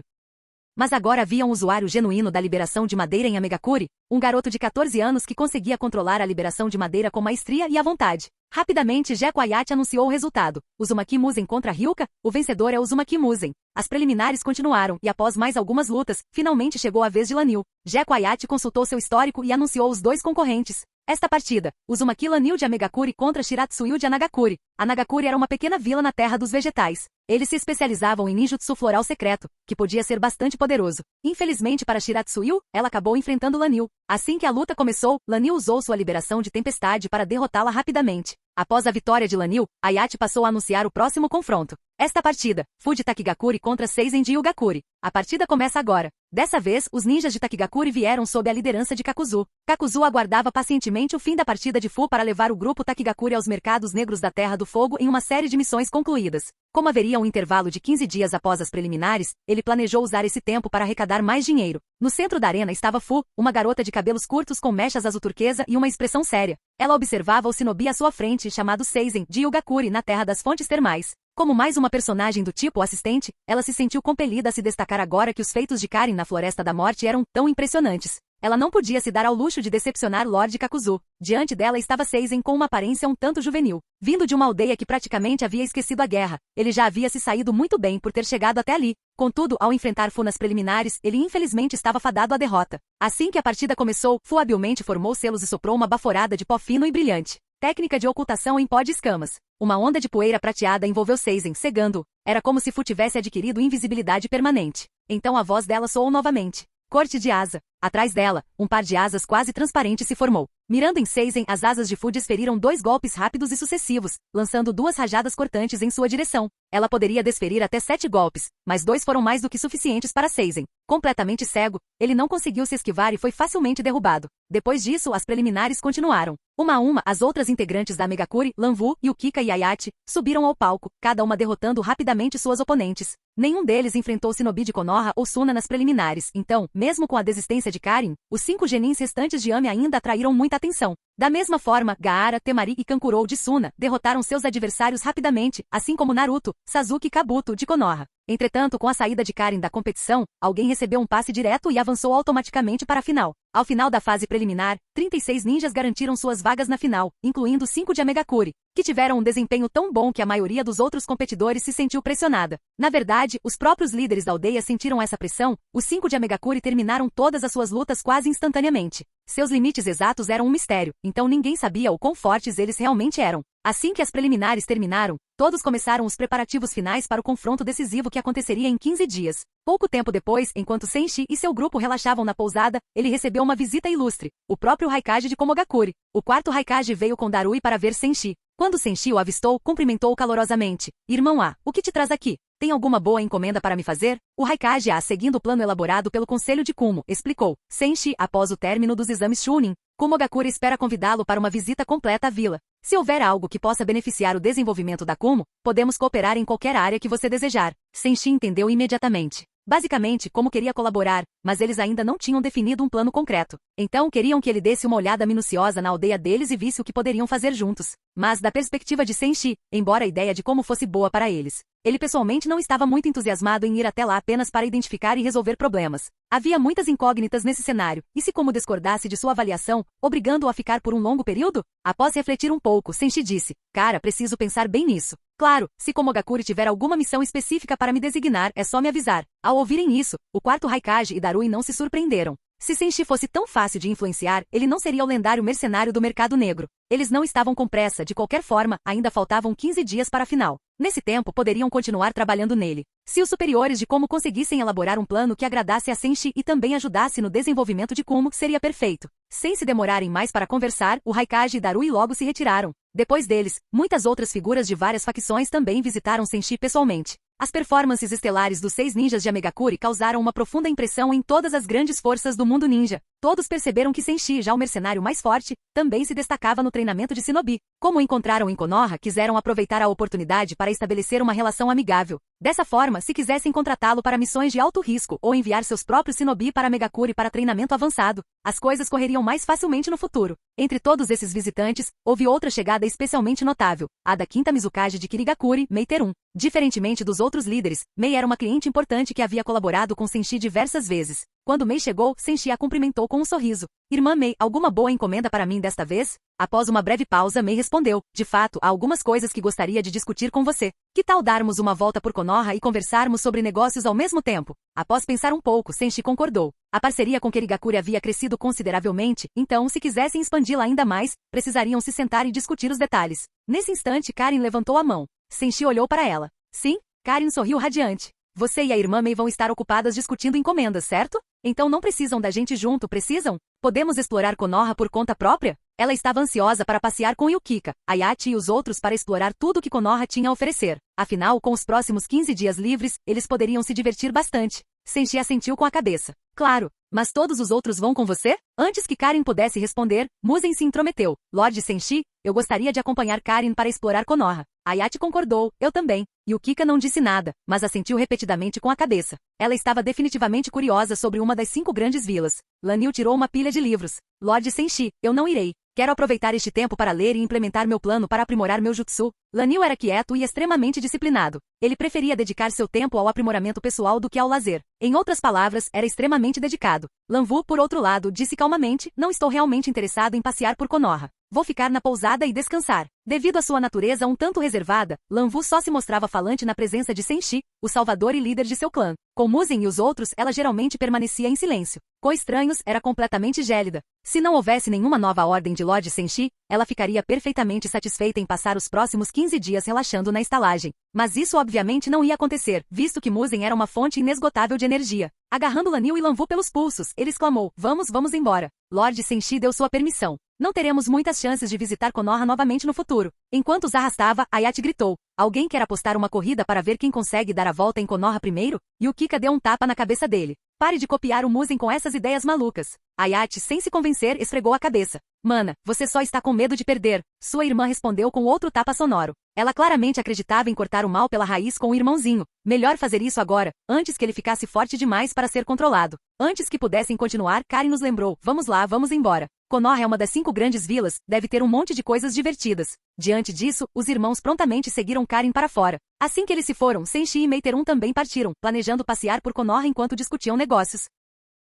S2: Mas agora havia um usuário genuíno da liberação de madeira em Amegakuri, um garoto de 14 anos que conseguia controlar a liberação de madeira com maestria e à vontade. Rapidamente, Gekko Hayate anunciou o resultado. Uzumaki Muzan contra Hyuka, o vencedor é Uzumaki Muzan. As preliminares continuaram, e após mais algumas lutas, finalmente chegou a vez de Lanil. Gekko Hayate consultou seu histórico e anunciou os dois concorrentes. Esta partida, Uzumaki Lanil de Amegakuri contra Shiratsuyu de Anagakuri. Anagakuri era uma pequena vila na terra dos vegetais. Eles se especializavam em ninjutsu floral secreto, que podia ser bastante poderoso. Infelizmente para Shiratsuyu, ela acabou enfrentando Lanil. Assim que a luta começou, Lanil usou sua liberação de tempestade para derrotá-la rapidamente. Após a vitória de Lanil, Hayate passou a anunciar o próximo confronto. Esta partida, Fuji Takigakuri contra Seizen de Yugakuri. A partida começa agora. Dessa vez, os ninjas de Takigakuri vieram sob a liderança de Kakuzu. Kakuzu aguardava pacientemente o fim da partida de Fu para levar o grupo Takigakuri aos mercados negros da Terra do Fogo em uma série de missões concluídas. Como haveria um intervalo de 15 dias após as preliminares, ele planejou usar esse tempo para arrecadar mais dinheiro. No centro da arena estava Fu, uma garota de cabelos curtos com mechas azul turquesa e uma expressão séria. Ela observava o shinobi à sua frente, chamado Seizen, de Yugakuri, na Terra das Fontes Termais. Como mais uma personagem do tipo assistente, ela se sentiu compelida a se destacar agora que os feitos de Karin na Floresta da Morte eram tão impressionantes. Ela não podia se dar ao luxo de decepcionar Lord Kakuzu. Diante dela estava Seizen com uma aparência um tanto juvenil. Vindo de uma aldeia que praticamente havia esquecido a guerra, ele já havia se saído muito bem por ter chegado até ali. Contudo, ao enfrentar Fu nas preliminares, ele infelizmente estava fadado à derrota. Assim que a partida começou, Fu habilmente formou selos e soprou uma baforada de pó fino e brilhante. Técnica de ocultação em pó de escamas. Uma onda de poeira prateada envolveu Seizen, cegando-o. Era como se Fu tivesse adquirido invisibilidade permanente. Então a voz dela soou novamente. Corte de asa. Atrás dela, um par de asas quase transparentes se formou. Mirando em Seizen, as asas de Fu desferiram 2 golpes rápidos e sucessivos, lançando 2 rajadas cortantes em sua direção. Ela poderia desferir até 7 golpes, mas 2 foram mais do que suficientes para Seizen. Completamente cego, ele não conseguiu se esquivar e foi facilmente derrubado. Depois disso, as preliminares continuaram. Uma a uma, as outras integrantes da Megakuri, Lanvu, Yukika e Hayate, subiram ao palco, cada uma derrotando rapidamente suas oponentes. Nenhum deles enfrentou Shinobi de Konoha ou Suna nas preliminares, então, mesmo com a desistência de Karin, os 5 genins restantes de Ame ainda atraíram muita atenção. Da mesma forma, Gaara, Temari e Kankurou de Suna derrotaram seus adversários rapidamente, assim como Naruto, Sasuke e Kabuto de Konoha. Entretanto, com a saída de Karin da competição, alguém recebeu um passe direto e avançou automaticamente para a final. Ao final da fase preliminar, 36 ninjas garantiram suas vagas na final, incluindo 5 de Amegakuri, que tiveram um desempenho tão bom que a maioria dos outros competidores se sentiu pressionada. Na verdade, os próprios líderes da aldeia sentiram essa pressão. Os 5 de Amegakuri terminaram todas as suas lutas quase instantaneamente. Seus limites exatos eram um mistério, então ninguém sabia o quão fortes eles realmente eram. Assim que as preliminares terminaram, todos começaram os preparativos finais para o confronto decisivo que aconteceria em 15 dias. Pouco tempo depois, enquanto Senshi e seu grupo relaxavam na pousada, ele recebeu uma visita ilustre, o próprio Raikage de Komogakuri. O 4º Raikage veio com Darui para ver Senshi. Quando Senshi o avistou, cumprimentou-o calorosamente. Irmão A, o que te traz aqui? Tem alguma boa encomenda para me fazer? O Raikage A, seguindo o plano elaborado pelo Conselho de Kumo, explicou. Senshi, após o término dos exames Chunin, Komogakuri espera convidá-lo para uma visita completa à vila. Se houver algo que possa beneficiar o desenvolvimento da Kumo, podemos cooperar em qualquer área que você desejar. Senshi entendeu imediatamente. Basicamente, como queria colaborar, mas eles ainda não tinham definido um plano concreto. Então queriam que ele desse uma olhada minuciosa na aldeia deles e visse o que poderiam fazer juntos. Mas da perspectiva de Senshi, embora a ideia de como fosse boa para eles, ele pessoalmente não estava muito entusiasmado em ir até lá apenas para identificar e resolver problemas. Havia muitas incógnitas nesse cenário, e se Kumo discordasse de sua avaliação, obrigando-o a ficar por um longo período? Após refletir um pouco, Senshi disse, cara, preciso pensar bem nisso. Claro, se Komogakuri tiver alguma missão específica para me designar, é só me avisar. Ao ouvirem isso, o 4º Raikage e Darui não se surpreenderam. Se Senshi fosse tão fácil de influenciar, ele não seria o lendário mercenário do mercado negro. Eles não estavam com pressa, de qualquer forma, ainda faltavam 15 dias para a final. Nesse tempo, poderiam continuar trabalhando nele. Se os superiores de Kumo conseguissem elaborar um plano que agradasse a Senshi e também ajudasse no desenvolvimento de Kumo, seria perfeito. Sem se demorarem mais para conversar, o Raikage e Darui logo se retiraram. Depois deles, muitas outras figuras de várias facções também visitaram Senshi pessoalmente. As performances estelares dos 6 ninjas de Amegakuri causaram uma profunda impressão em todas as grandes forças do mundo ninja. Todos perceberam que Senshi, já o mercenário mais forte, também se destacava no treinamento de Shinobi. Como o encontraram em Konoha, quiseram aproveitar a oportunidade para estabelecer uma relação amigável. Dessa forma, se quisessem contratá-lo para missões de alto risco ou enviar seus próprios Shinobi para Amegakuri para treinamento avançado, as coisas correriam mais facilmente no futuro. Entre todos esses visitantes, houve outra chegada especialmente notável, a da quinta Mizukage de Kirigakuri, Mei Terun. Diferentemente dos outros líderes, Mei era uma cliente importante que havia colaborado com Senshi diversas vezes. Quando Mei chegou, Senshi a cumprimentou com um sorriso. Irmã Mei, alguma boa encomenda para mim desta vez? Após uma breve pausa, Mei respondeu. De fato, há algumas coisas que gostaria de discutir com você. Que tal darmos uma volta por Konoha e conversarmos sobre negócios ao mesmo tempo? Após pensar um pouco, Senshi concordou. A parceria com Kirigakuri havia crescido consideravelmente, então, se quisessem expandi-la ainda mais, precisariam se sentar e discutir os detalhes. Nesse instante, Karin levantou a mão. Senshi olhou para ela. Sim? Karin sorriu radiante. Você e a irmã Mei vão estar ocupadas discutindo encomendas, certo? Então não precisam da gente junto, precisam? Podemos explorar Konoha por conta própria? Ela estava ansiosa para passear com Yukika, Ayati e os outros para explorar tudo que Konoha tinha a oferecer. Afinal, com os próximos 15 dias livres, eles poderiam se divertir bastante. Senshi assentiu com a cabeça. Claro, mas todos os outros vão com você? Antes que Karin pudesse responder, Muzen se intrometeu. Lorde Senshi, eu gostaria de acompanhar Karin para explorar Konoha. Ayati concordou, eu também. Yukika não disse nada, mas assentiu repetidamente com a cabeça. Ela estava definitivamente curiosa sobre uma das 5 grandes vilas. Lanil tirou uma pilha de livros. Lorde Senshi, eu não irei. Quero aproveitar este tempo para ler e implementar meu plano para aprimorar meu jutsu. Lanil era quieto e extremamente disciplinado. Ele preferia dedicar seu tempo ao aprimoramento pessoal do que ao lazer. Em outras palavras, era extremamente dedicado. Lanvu, por outro lado, disse calmamente, não estou realmente interessado em passear por Konoha. Vou ficar na pousada e descansar. Devido à sua natureza um tanto reservada, Lanvu só se mostrava falante na presença de Senshi, o salvador e líder de seu clã. Com Muzen e os outros, ela geralmente permanecia em silêncio. Com estranhos, era completamente gélida. Se não houvesse nenhuma nova ordem de Lorde Senshi, ela ficaria perfeitamente satisfeita em passar os próximos 15 dias relaxando na estalagem. Mas isso obviamente não ia acontecer, visto que Muzen era uma fonte inesgotável de energia. Agarrando Lanil e Lanvu pelos pulsos, ele exclamou, vamos embora. Lorde Senshi deu sua permissão. Não teremos muitas chances de visitar Konoha novamente no futuro. Enquanto os arrastava, Ayati gritou. Alguém quer apostar uma corrida para ver quem consegue dar a volta em Konoha primeiro? Yukika deu um tapa na cabeça dele. Pare de copiar o Muzen com essas ideias malucas. Ayati, sem se convencer, esfregou a cabeça. Mana, você só está com medo de perder. Sua irmã respondeu com outro tapa sonoro. Ela claramente acreditava em cortar o mal pela raiz com o irmãozinho. Melhor fazer isso agora, antes que ele ficasse forte demais para ser controlado. Antes que pudessem continuar, Karin nos lembrou. Vamos lá, vamos embora. Konoha é uma das 5 grandes vilas, deve ter um monte de coisas divertidas. Diante disso, os irmãos prontamente seguiram Karin para fora. Assim que eles se foram, Senshi e Mei Terun também partiram, planejando passear por Konoha enquanto discutiam negócios.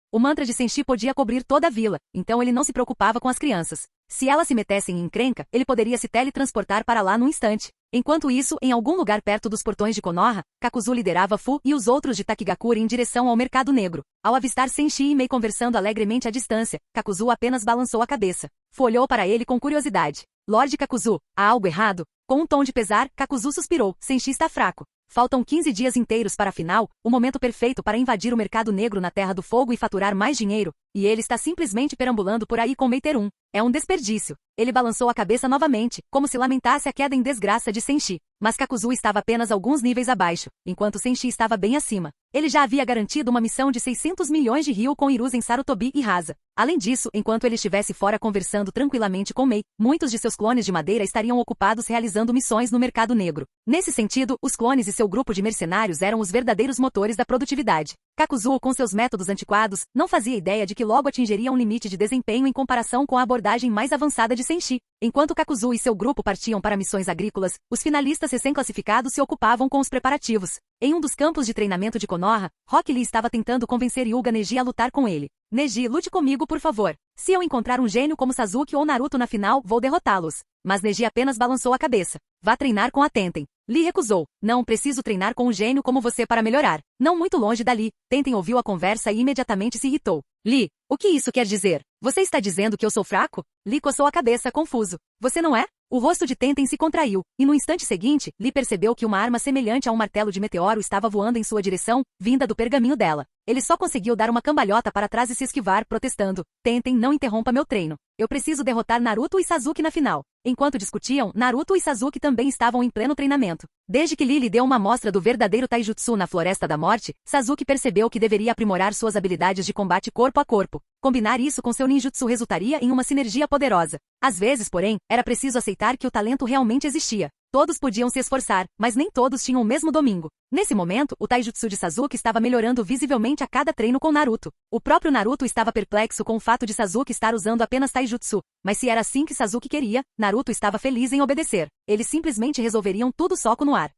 S2: O mantra de Senshi podia cobrir toda a vila, então ele não se preocupava com as crianças. Se elas se metessem em encrenca, ele poderia se teletransportar para lá num instante. Enquanto isso, em algum lugar perto dos portões de Konoha, Kakuzu liderava Fu e os outros de Takigakuri em direção ao mercado negro. Ao avistar Senshi e Mei conversando alegremente à distância, Kakuzu apenas balançou a cabeça. Fu olhou para ele com curiosidade. Lorde Kakuzu, há algo errado? Com um tom de pesar, Kakuzu suspirou. Senshi está fraco. Faltam 15 dias inteiros para a final, o momento perfeito para invadir o mercado negro na Terra do Fogo e faturar mais dinheiro, e ele está simplesmente perambulando por aí com Mei Terun. É um desperdício. Ele balançou a cabeça novamente, como se lamentasse a queda em desgraça de Senshi. Mas Kakuzu estava apenas alguns níveis abaixo, enquanto Senshi estava bem acima. Ele já havia garantido uma missão de 600 milhões de ryu com Hiruzen Sarutobi e Rasa. Além disso, enquanto ele estivesse fora conversando tranquilamente com Mei, muitos de seus clones de madeira estariam ocupados realizando missões no mercado negro. Nesse sentido, os clones e seu grupo de mercenários eram os verdadeiros motores da produtividade. Kakuzu, com seus métodos antiquados, não fazia ideia de que logo atingiria um limite de desempenho em comparação com a abordagem mais avançada de Senshi. Enquanto Kakuzu e seu grupo partiam para missões agrícolas, os finalistas recém-classificados se ocupavam com os preparativos. Em um dos campos de treinamento de Konoha, Rock Lee estava tentando convencer Hyuga Neji a lutar com ele. Neji, lute comigo por favor. Se eu encontrar um gênio como Sasuke ou Naruto na final, vou derrotá-los. Mas Neji apenas balançou a cabeça. Vá treinar com a Tenten. Lee recusou. Não preciso treinar com um gênio como você para melhorar. Não muito longe dali. Tenten ouviu a conversa e imediatamente se irritou. Lee, o que isso quer dizer? Você está dizendo que eu sou fraco? Lee coçou a cabeça, confuso. Você não é? O rosto de Tenten se contraiu, e no instante seguinte, Lee percebeu que uma arma semelhante a um martelo de meteoro estava voando em sua direção, vinda do pergaminho dela. Ele só conseguiu dar uma cambalhota para trás e se esquivar, protestando. Tenten, não interrompa meu treino. Eu preciso derrotar Naruto e Sasuke na final. Enquanto discutiam, Naruto e Sasuke também estavam em pleno treinamento. Desde que Lily deu uma amostra do verdadeiro taijutsu na Floresta da Morte, Sasuke percebeu que deveria aprimorar suas habilidades de combate corpo a corpo. Combinar isso com seu ninjutsu resultaria em uma sinergia poderosa. Às vezes, porém, era preciso aceitar que o talento realmente existia. Todos podiam se esforçar, mas nem todos tinham o mesmo domínio. Nesse momento, o taijutsu de Sasuke estava melhorando visivelmente a cada treino com Naruto. O próprio Naruto estava perplexo com o fato de Sasuke estar usando apenas taijutsu, mas se era assim que Sasuke queria, Naruto estava feliz em obedecer. Eles simplesmente resolveriam tudo soco no ar.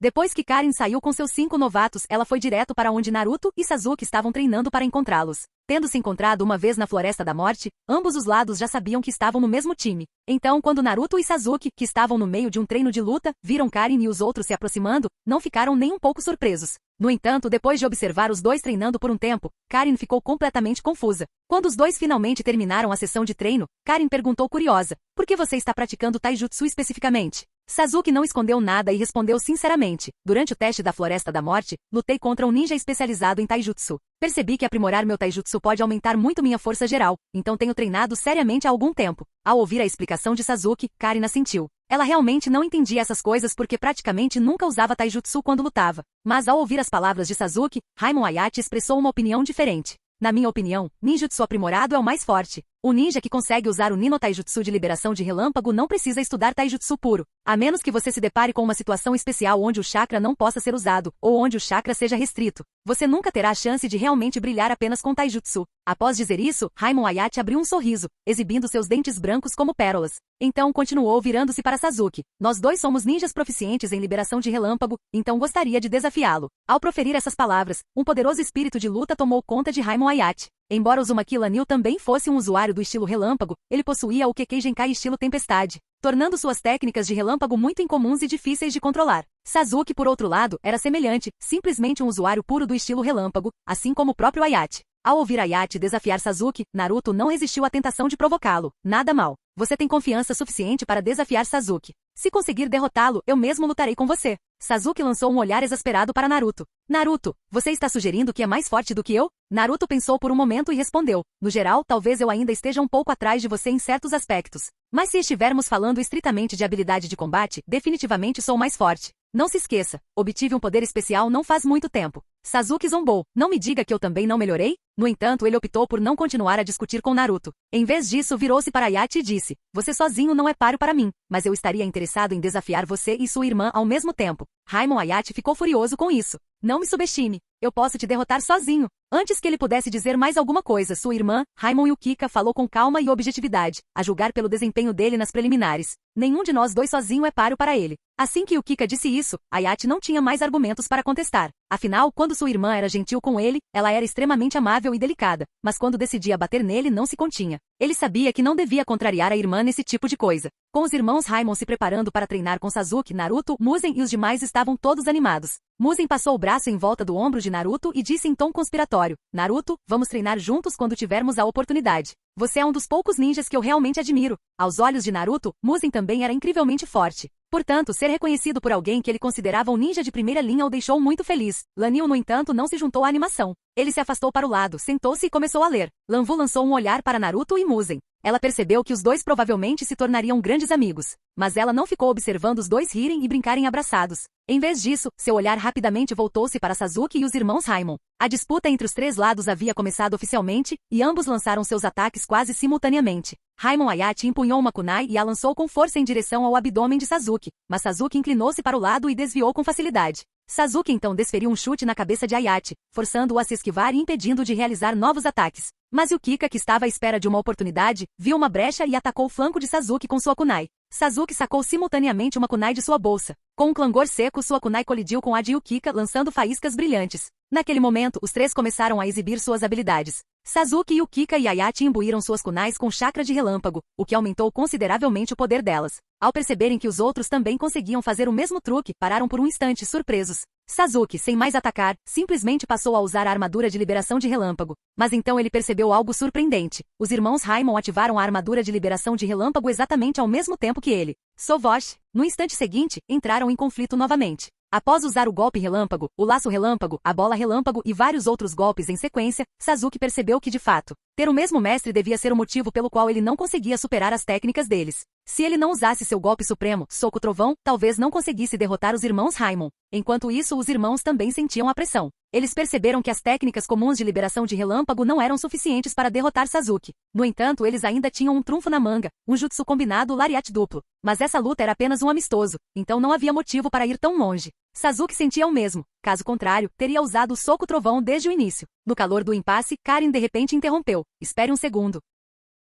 S2: Depois que Karin saiu com seus 5 novatos, ela foi direto para onde Naruto e Sasuke estavam treinando para encontrá-los. Tendo se encontrado uma vez na Floresta da Morte, ambos os lados já sabiam que estavam no mesmo time. Então, quando Naruto e Sasuke, que estavam no meio de um treino de luta, viram Karin e os outros se aproximando, não ficaram nem um pouco surpresos. No entanto, depois de observar os dois treinando por um tempo, Karin ficou completamente confusa. Quando os dois finalmente terminaram a sessão de treino, Karin perguntou curiosa: "Por que você está praticando taijutsu especificamente?" Sasuke não escondeu nada e respondeu sinceramente: "Durante o teste da Floresta da Morte, lutei contra um ninja especializado em taijutsu. Percebi que aprimorar meu taijutsu pode aumentar muito minha força geral, então tenho treinado seriamente há algum tempo." Ao ouvir a explicação de Sasuke, Karin assentiu. Ela realmente não entendia essas coisas porque praticamente nunca usava taijutsu quando lutava. Mas ao ouvir as palavras de Sasuke, Raimon Ayate expressou uma opinião diferente. "Na minha opinião, ninjutsu aprimorado é o mais forte. O ninja que consegue usar o Nino Taijutsu de liberação de relâmpago não precisa estudar taijutsu puro, a menos que você se depare com uma situação especial onde o chakra não possa ser usado, ou onde o chakra seja restrito. Você nunca terá a chance de realmente brilhar apenas com taijutsu." Após dizer isso, Raimon Ayate abriu um sorriso, exibindo seus dentes brancos como pérolas. Então continuou virando-se para Sasuke: "Nós dois somos ninjas proficientes em liberação de relâmpago, então gostaria de desafiá-lo." Ao proferir essas palavras, um poderoso espírito de luta tomou conta de Raimon Ayate. Embora Uzumaki Lanil também fosse um usuário do estilo relâmpago, ele possuía o Kekkei Genkai estilo tempestade, tornando suas técnicas de relâmpago muito incomuns e difíceis de controlar. Sasuke, por outro lado, era semelhante, simplesmente um usuário puro do estilo relâmpago, assim como o próprio Ayate. Ao ouvir Ayate desafiar Sasuke, Naruto não resistiu à tentação de provocá-lo. "Nada mal. Você tem confiança suficiente para desafiar Sasuke. Se conseguir derrotá-lo, eu mesmo lutarei com você." Sasuke lançou um olhar exasperado para Naruto. "Naruto, você está sugerindo que é mais forte do que eu?" Naruto pensou por um momento e respondeu: "No geral, talvez eu ainda esteja um pouco atrás de você em certos aspectos. Mas se estivermos falando estritamente de habilidade de combate, definitivamente sou mais forte. Não se esqueça, obtive um poder especial não faz muito tempo." Sasuke zombou: "Não me diga que eu também não melhorei?" No entanto, ele optou por não continuar a discutir com Naruto. Em vez disso, virou-se para Ayate e disse: "Você sozinho não é páreo para mim, mas eu estaria interessado em desafiar você e sua irmã ao mesmo tempo." Raimon Ayate ficou furioso com isso. "Não me subestime. Eu posso te derrotar sozinho." Antes que ele pudesse dizer mais alguma coisa, sua irmã, Raimon Yukika, falou com calma e objetividade, a julgar pelo desempenho dele nas preliminares. "Nenhum de nós dois sozinho é páreo para ele." Assim que Yukika disse isso, Ayate não tinha mais argumentos para contestar. Afinal, quando sua irmã era gentil com ele, ela era extremamente amável e delicada, mas quando decidia bater nele não se continha. Ele sabia que não devia contrariar a irmã nesse tipo de coisa. Com os irmãos Raimon se preparando para treinar com Sasuke, Naruto, Muzen e os demais estavam todos animados. Muzen passou o braço em volta do ombro de Naruto e disse em tom conspiratório: "Naruto, vamos treinar juntos quando tivermos a oportunidade. Você é um dos poucos ninjas que eu realmente admiro." Aos olhos de Naruto, Muzen também era incrivelmente forte. Portanto, ser reconhecido por alguém que ele considerava um ninja de primeira linha o deixou muito feliz. Lanil, no entanto, não se juntou à animação. Ele se afastou para o lado, sentou-se e começou a ler. Lanvu lançou um olhar para Naruto e Muzen. Ela percebeu que os dois provavelmente se tornariam grandes amigos. Mas ela não ficou observando os dois rirem e brincarem abraçados. Em vez disso, seu olhar rapidamente voltou-se para Sasuke e os irmãos Raimon. A disputa entre os três lados havia começado oficialmente, e ambos lançaram seus ataques quase simultaneamente. Raimon Ayate empunhou uma kunai e a lançou com força em direção ao abdômen de Sasuke, mas Sasuke inclinou-se para o lado e desviou com facilidade. Sasuke então desferiu um chute na cabeça de Ayate, forçando-o a se esquivar e impedindo de realizar novos ataques. Mas Yukika, que estava à espera de uma oportunidade, viu uma brecha e atacou o flanco de Sasuke com sua kunai. Sasuke sacou simultaneamente uma kunai de sua bolsa. Com um clangor seco, sua kunai colidiu com a de Yukika, lançando faíscas brilhantes. Naquele momento, os três começaram a exibir suas habilidades. Sasuke, Yukika e Ayate imbuíram suas kunais com chakra de relâmpago, o que aumentou consideravelmente o poder delas. Ao perceberem que os outros também conseguiam fazer o mesmo truque, pararam por um instante surpresos. Sasuke, sem mais atacar, simplesmente passou a usar a armadura de liberação de relâmpago. Mas então ele percebeu algo surpreendente. Os irmãos Raimon ativaram a armadura de liberação de relâmpago exatamente ao mesmo tempo que ele. Sovosh. No instante seguinte, entraram em conflito novamente. Após usar o golpe relâmpago, o laço relâmpago, a bola relâmpago e vários outros golpes em sequência, Sasuke percebeu que de fato, Ter o mesmo mestre devia ser o motivo pelo qual ele não conseguia superar as técnicas deles. Se ele não usasse seu golpe supremo, Soco Trovão, talvez não conseguisse derrotar os irmãos Raimon. Enquanto isso, os irmãos também sentiam a pressão. Eles perceberam que as técnicas comuns de liberação de relâmpago não eram suficientes para derrotar Sasuke. No entanto, eles ainda tinham um trunfo na manga, um jutsu combinado lariat duplo. Mas essa luta era apenas um amistoso, então não havia motivo para ir tão longe. Sasuke sentia o mesmo, caso contrário, teria usado o Soco Trovão desde o início. No calor do impasse, Karin de repente interrompeu. Espere um segundo.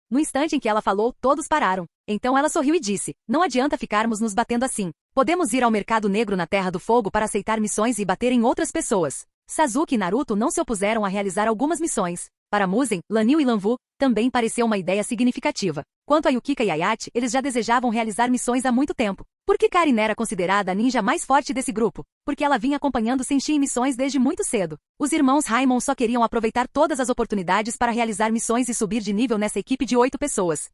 S2: No instante em que ela falou, todos pararam. Então ela sorriu e disse, não adianta ficarmos nos batendo assim. Podemos ir ao mercado negro na Terra do Fogo para aceitar missões e bater em outras pessoas. Sasuke e Naruto não se opuseram a realizar algumas missões. Para Muzen, Lanil e Lanvu, também pareceu uma ideia significativa. Quanto a Yukika e Ayachi, eles já desejavam realizar missões há muito tempo. Por que Karin era considerada a ninja mais forte desse grupo? Porque ela vinha acompanhando Senshi em missões desde muito cedo. Os irmãos Raimon só queriam aproveitar todas as oportunidades para realizar missões e subir de nível nessa equipe de 8 pessoas.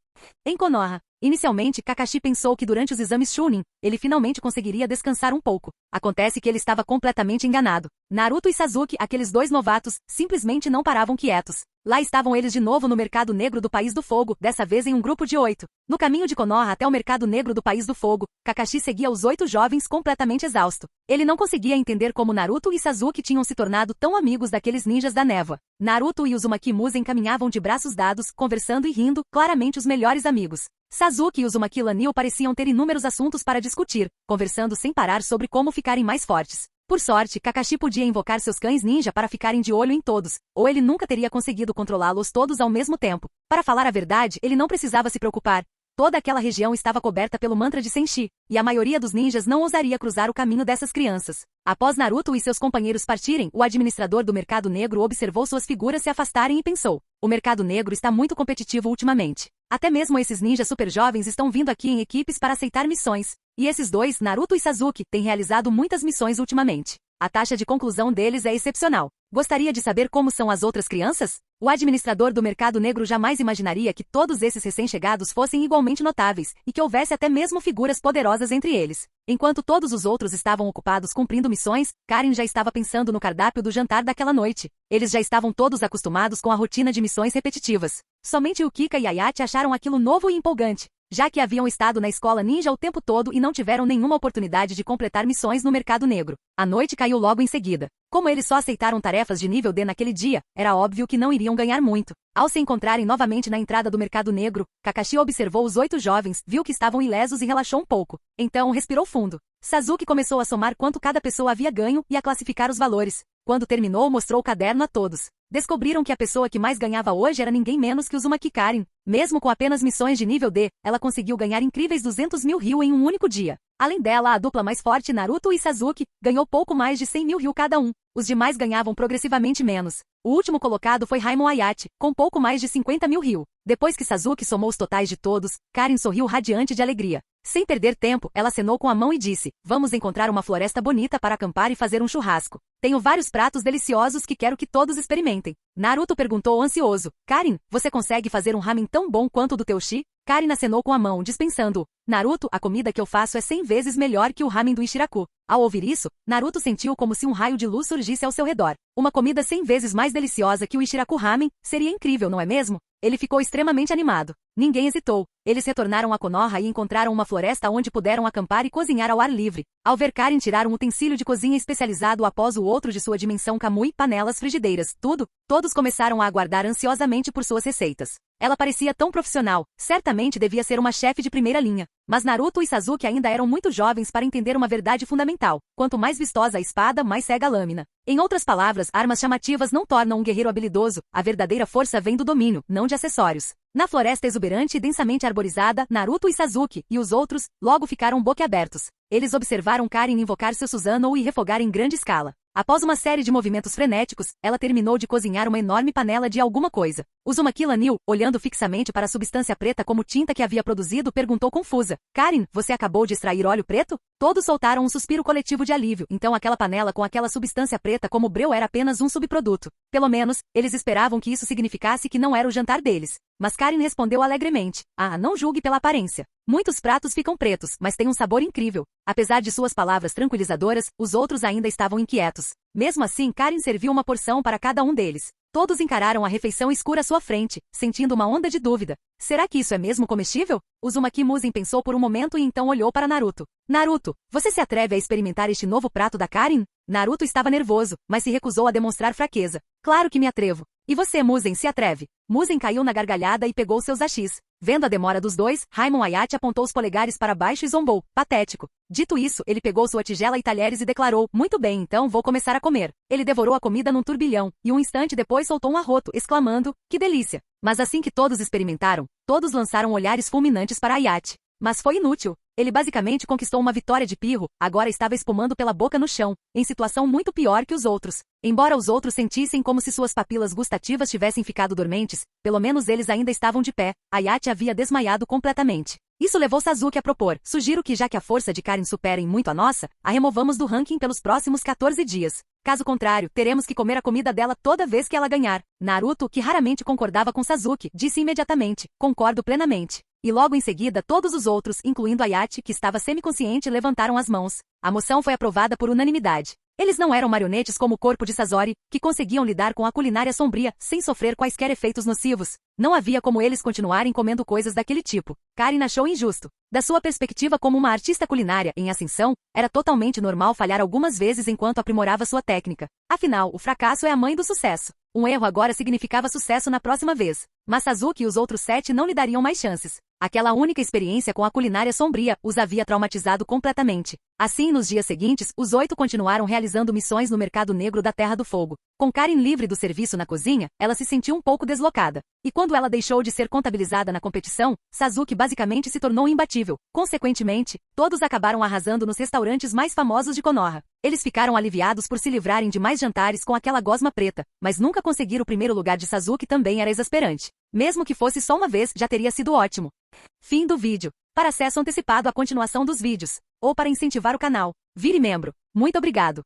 S2: Em Konoha, inicialmente Kakashi pensou que durante os exames Chunin, ele finalmente conseguiria descansar um pouco. Acontece que ele estava completamente enganado. Naruto e Sasuke, aqueles dois novatos, simplesmente não paravam quietos. Lá estavam eles de novo no mercado negro do País do Fogo, dessa vez em um grupo de 8. No caminho de Konoha até o mercado negro do País do Fogo, Kakashi seguia os 8 jovens completamente exausto. Ele não conseguia entender como Naruto e Sasuke tinham se tornado tão amigos daqueles ninjas da névoa. Naruto e Uzumaki Muzen caminhavam de braços dados, conversando e rindo, claramente os melhores amigos. Sasuke e Uzumaki Lanil pareciam ter inúmeros assuntos para discutir, conversando sem parar sobre como ficarem mais fortes. Por sorte, Kakashi podia invocar seus cães ninja para ficarem de olho em todos, ou ele nunca teria conseguido controlá-los todos ao mesmo tempo. Para falar a verdade, ele não precisava se preocupar. Toda aquela região estava coberta pelo mantra de Senshi, e a maioria dos ninjas não ousaria cruzar o caminho dessas crianças. Após Naruto e seus companheiros partirem, o administrador do mercado negro observou suas figuras se afastarem e pensou, o mercado negro está muito competitivo ultimamente. Até mesmo esses ninjas super jovens estão vindo aqui em equipes para aceitar missões. E esses dois, Naruto e Sasuke, têm realizado muitas missões ultimamente. A taxa de conclusão deles é excepcional. Gostaria de saber como são as outras crianças? O administrador do mercado negro jamais imaginaria que todos esses recém-chegados fossem igualmente notáveis, e que houvesse até mesmo figuras poderosas entre eles. Enquanto todos os outros estavam ocupados cumprindo missões, Karin já estava pensando no cardápio do jantar daquela noite. Eles já estavam todos acostumados com a rotina de missões repetitivas. Somente Yukika e Ayachi acharam aquilo novo e empolgante, já que haviam estado na escola ninja o tempo todo e não tiveram nenhuma oportunidade de completar missões no mercado negro. A noite caiu logo em seguida. Como eles só aceitaram tarefas de nível D naquele dia, era óbvio que não iriam ganhar muito. Ao se encontrarem novamente na entrada do mercado negro, Kakashi observou os 8 jovens, viu que estavam ilesos e relaxou um pouco. Então respirou fundo. Sasuke começou a somar quanto cada pessoa havia ganho e a classificar os valores. Quando terminou, mostrou o caderno a todos. Descobriram que a pessoa que mais ganhava hoje era ninguém menos que Uzumaki Karin. Mesmo com apenas missões de nível D, ela conseguiu ganhar incríveis 200 mil ryu em um único dia. Além dela, a dupla mais forte, Naruto e Sasuke, ganhou pouco mais de 100 mil ryu cada um. Os demais ganhavam progressivamente menos. O último colocado foi Raimon Ayachi, com pouco mais de 50 mil ryu. Depois que Sasuke somou os totais de todos, Karin sorriu radiante de alegria. Sem perder tempo, ela acenou com a mão e disse, vamos encontrar uma floresta bonita para acampar e fazer um churrasco. Tenho vários pratos deliciosos que quero que todos experimentem. Naruto perguntou ansioso, Karin, você consegue fazer um ramen tão bom quanto o do teu Shi? Karin acenou com a mão, dispensando-o. Naruto, a comida que eu faço é 100 vezes melhor que o ramen do Ichiraku. Ao ouvir isso, Naruto sentiu como se um raio de luz surgisse ao seu redor. Uma comida 100 vezes mais deliciosa que o Ichiraku ramen, seria incrível, não é mesmo? Ele ficou extremamente animado. Ninguém hesitou. Eles retornaram a Konoha e encontraram uma floresta onde puderam acampar e cozinhar ao ar livre. Ao ver Karin tirar um utensílio de cozinha especializado após o outro de sua dimensão Kamui, panelas, frigideiras, todos começaram a aguardar ansiosamente por suas receitas. Ela parecia tão profissional, certamente devia ser uma chefe de primeira linha. Mas Naruto e Sasuke ainda eram muito jovens para entender uma verdade fundamental. Quanto mais vistosa a espada, mais cega a lâmina. Em outras palavras, armas chamativas não tornam um guerreiro habilidoso, a verdadeira força vem do domínio, não de acessórios. Na floresta exuberante e densamente arborizada, Naruto e Sasuke, e os outros, logo ficaram boquiabertos. Eles observaram Karin invocar seu Susanoo e refogar em grande escala. Após uma série de movimentos frenéticos, ela terminou de cozinhar uma enorme panela de alguma coisa. Uzumaki Lanil, olhando fixamente para a substância preta como tinta que havia produzido, perguntou confusa. Karin, você acabou de extrair óleo preto? Todos soltaram um suspiro coletivo de alívio, então aquela panela com aquela substância preta como breu era apenas um subproduto. Pelo menos, eles esperavam que isso significasse que não era o jantar deles. mas Karin respondeu alegremente. Ah, não julgue pela aparência. Muitos pratos ficam pretos, mas têm um sabor incrível. Apesar de suas palavras tranquilizadoras, os outros ainda estavam inquietos. Mesmo assim, Karin serviu uma porção para cada um deles. Todos encararam a refeição escura à sua frente, sentindo uma onda de dúvida. Será que isso é mesmo comestível? Uzumaki Musen pensou por um momento e então olhou para Naruto. Naruto, você se atreve a experimentar este novo prato da Karin? Naruto estava nervoso, mas se recusou a demonstrar fraqueza. Claro que me atrevo. E você, Musen, se atreve? Musen caiu na gargalhada e pegou seus hashis. Vendo a demora dos dois, Raimon Ayate apontou os polegares para baixo e zombou. Patético. Dito isso, ele pegou sua tigela e talheres e declarou, muito bem, então vou começar a comer. Ele devorou a comida num turbilhão, e um instante depois soltou um arroto, exclamando, que delícia. Mas assim que todos experimentaram, todos lançaram olhares fulminantes para Ayate. Mas foi inútil. Ele basicamente conquistou uma vitória de pirro, agora estava espumando pela boca no chão, em situação muito pior que os outros. Embora os outros sentissem como se suas papilas gustativas tivessem ficado dormentes, pelo menos eles ainda estavam de pé. Ayate havia desmaiado completamente. Isso levou Sasuke a propor, sugiro que já que a força de Karin supera em muito a nossa, a removamos do ranking pelos próximos 14 dias. Caso contrário, teremos que comer a comida dela toda vez que ela ganhar. Naruto, que raramente concordava com Sasuke, disse imediatamente, concordo plenamente. E logo em seguida todos os outros, incluindo Ayate, que estava semiconsciente, levantaram as mãos. A moção foi aprovada por unanimidade. Eles não eram marionetes como o corpo de Sasori, que conseguiam lidar com a culinária sombria, sem sofrer quaisquer efeitos nocivos. Não havia como eles continuarem comendo coisas daquele tipo. Karin achou injusto. Da sua perspectiva como uma artista culinária em ascensão, era totalmente normal falhar algumas vezes enquanto aprimorava sua técnica. Afinal, o fracasso é a mãe do sucesso. Um erro agora significava sucesso na próxima vez. Mas Sasuke e os outros 7 não lhe dariam mais chances. Aquela única experiência com a culinária sombria os havia traumatizado completamente. Assim, nos dias seguintes, os 8 continuaram realizando missões no mercado negro da Terra do Fogo. Com Karin livre do serviço na cozinha, ela se sentiu um pouco deslocada. E quando ela deixou de ser contabilizada na competição, Sasuke basicamente se tornou imbatível. Consequentemente, todos acabaram arrasando nos restaurantes mais famosos de Konoha. Eles ficaram aliviados por se livrarem de mais jantares com aquela gosma preta, mas nunca conseguir o primeiro lugar de Sasuke também era exasperante. Mesmo que fosse só uma vez, já teria sido ótimo. Fim do vídeo. Para acesso antecipado à continuação dos vídeos, ou para incentivar o canal, vire membro. Muito obrigado.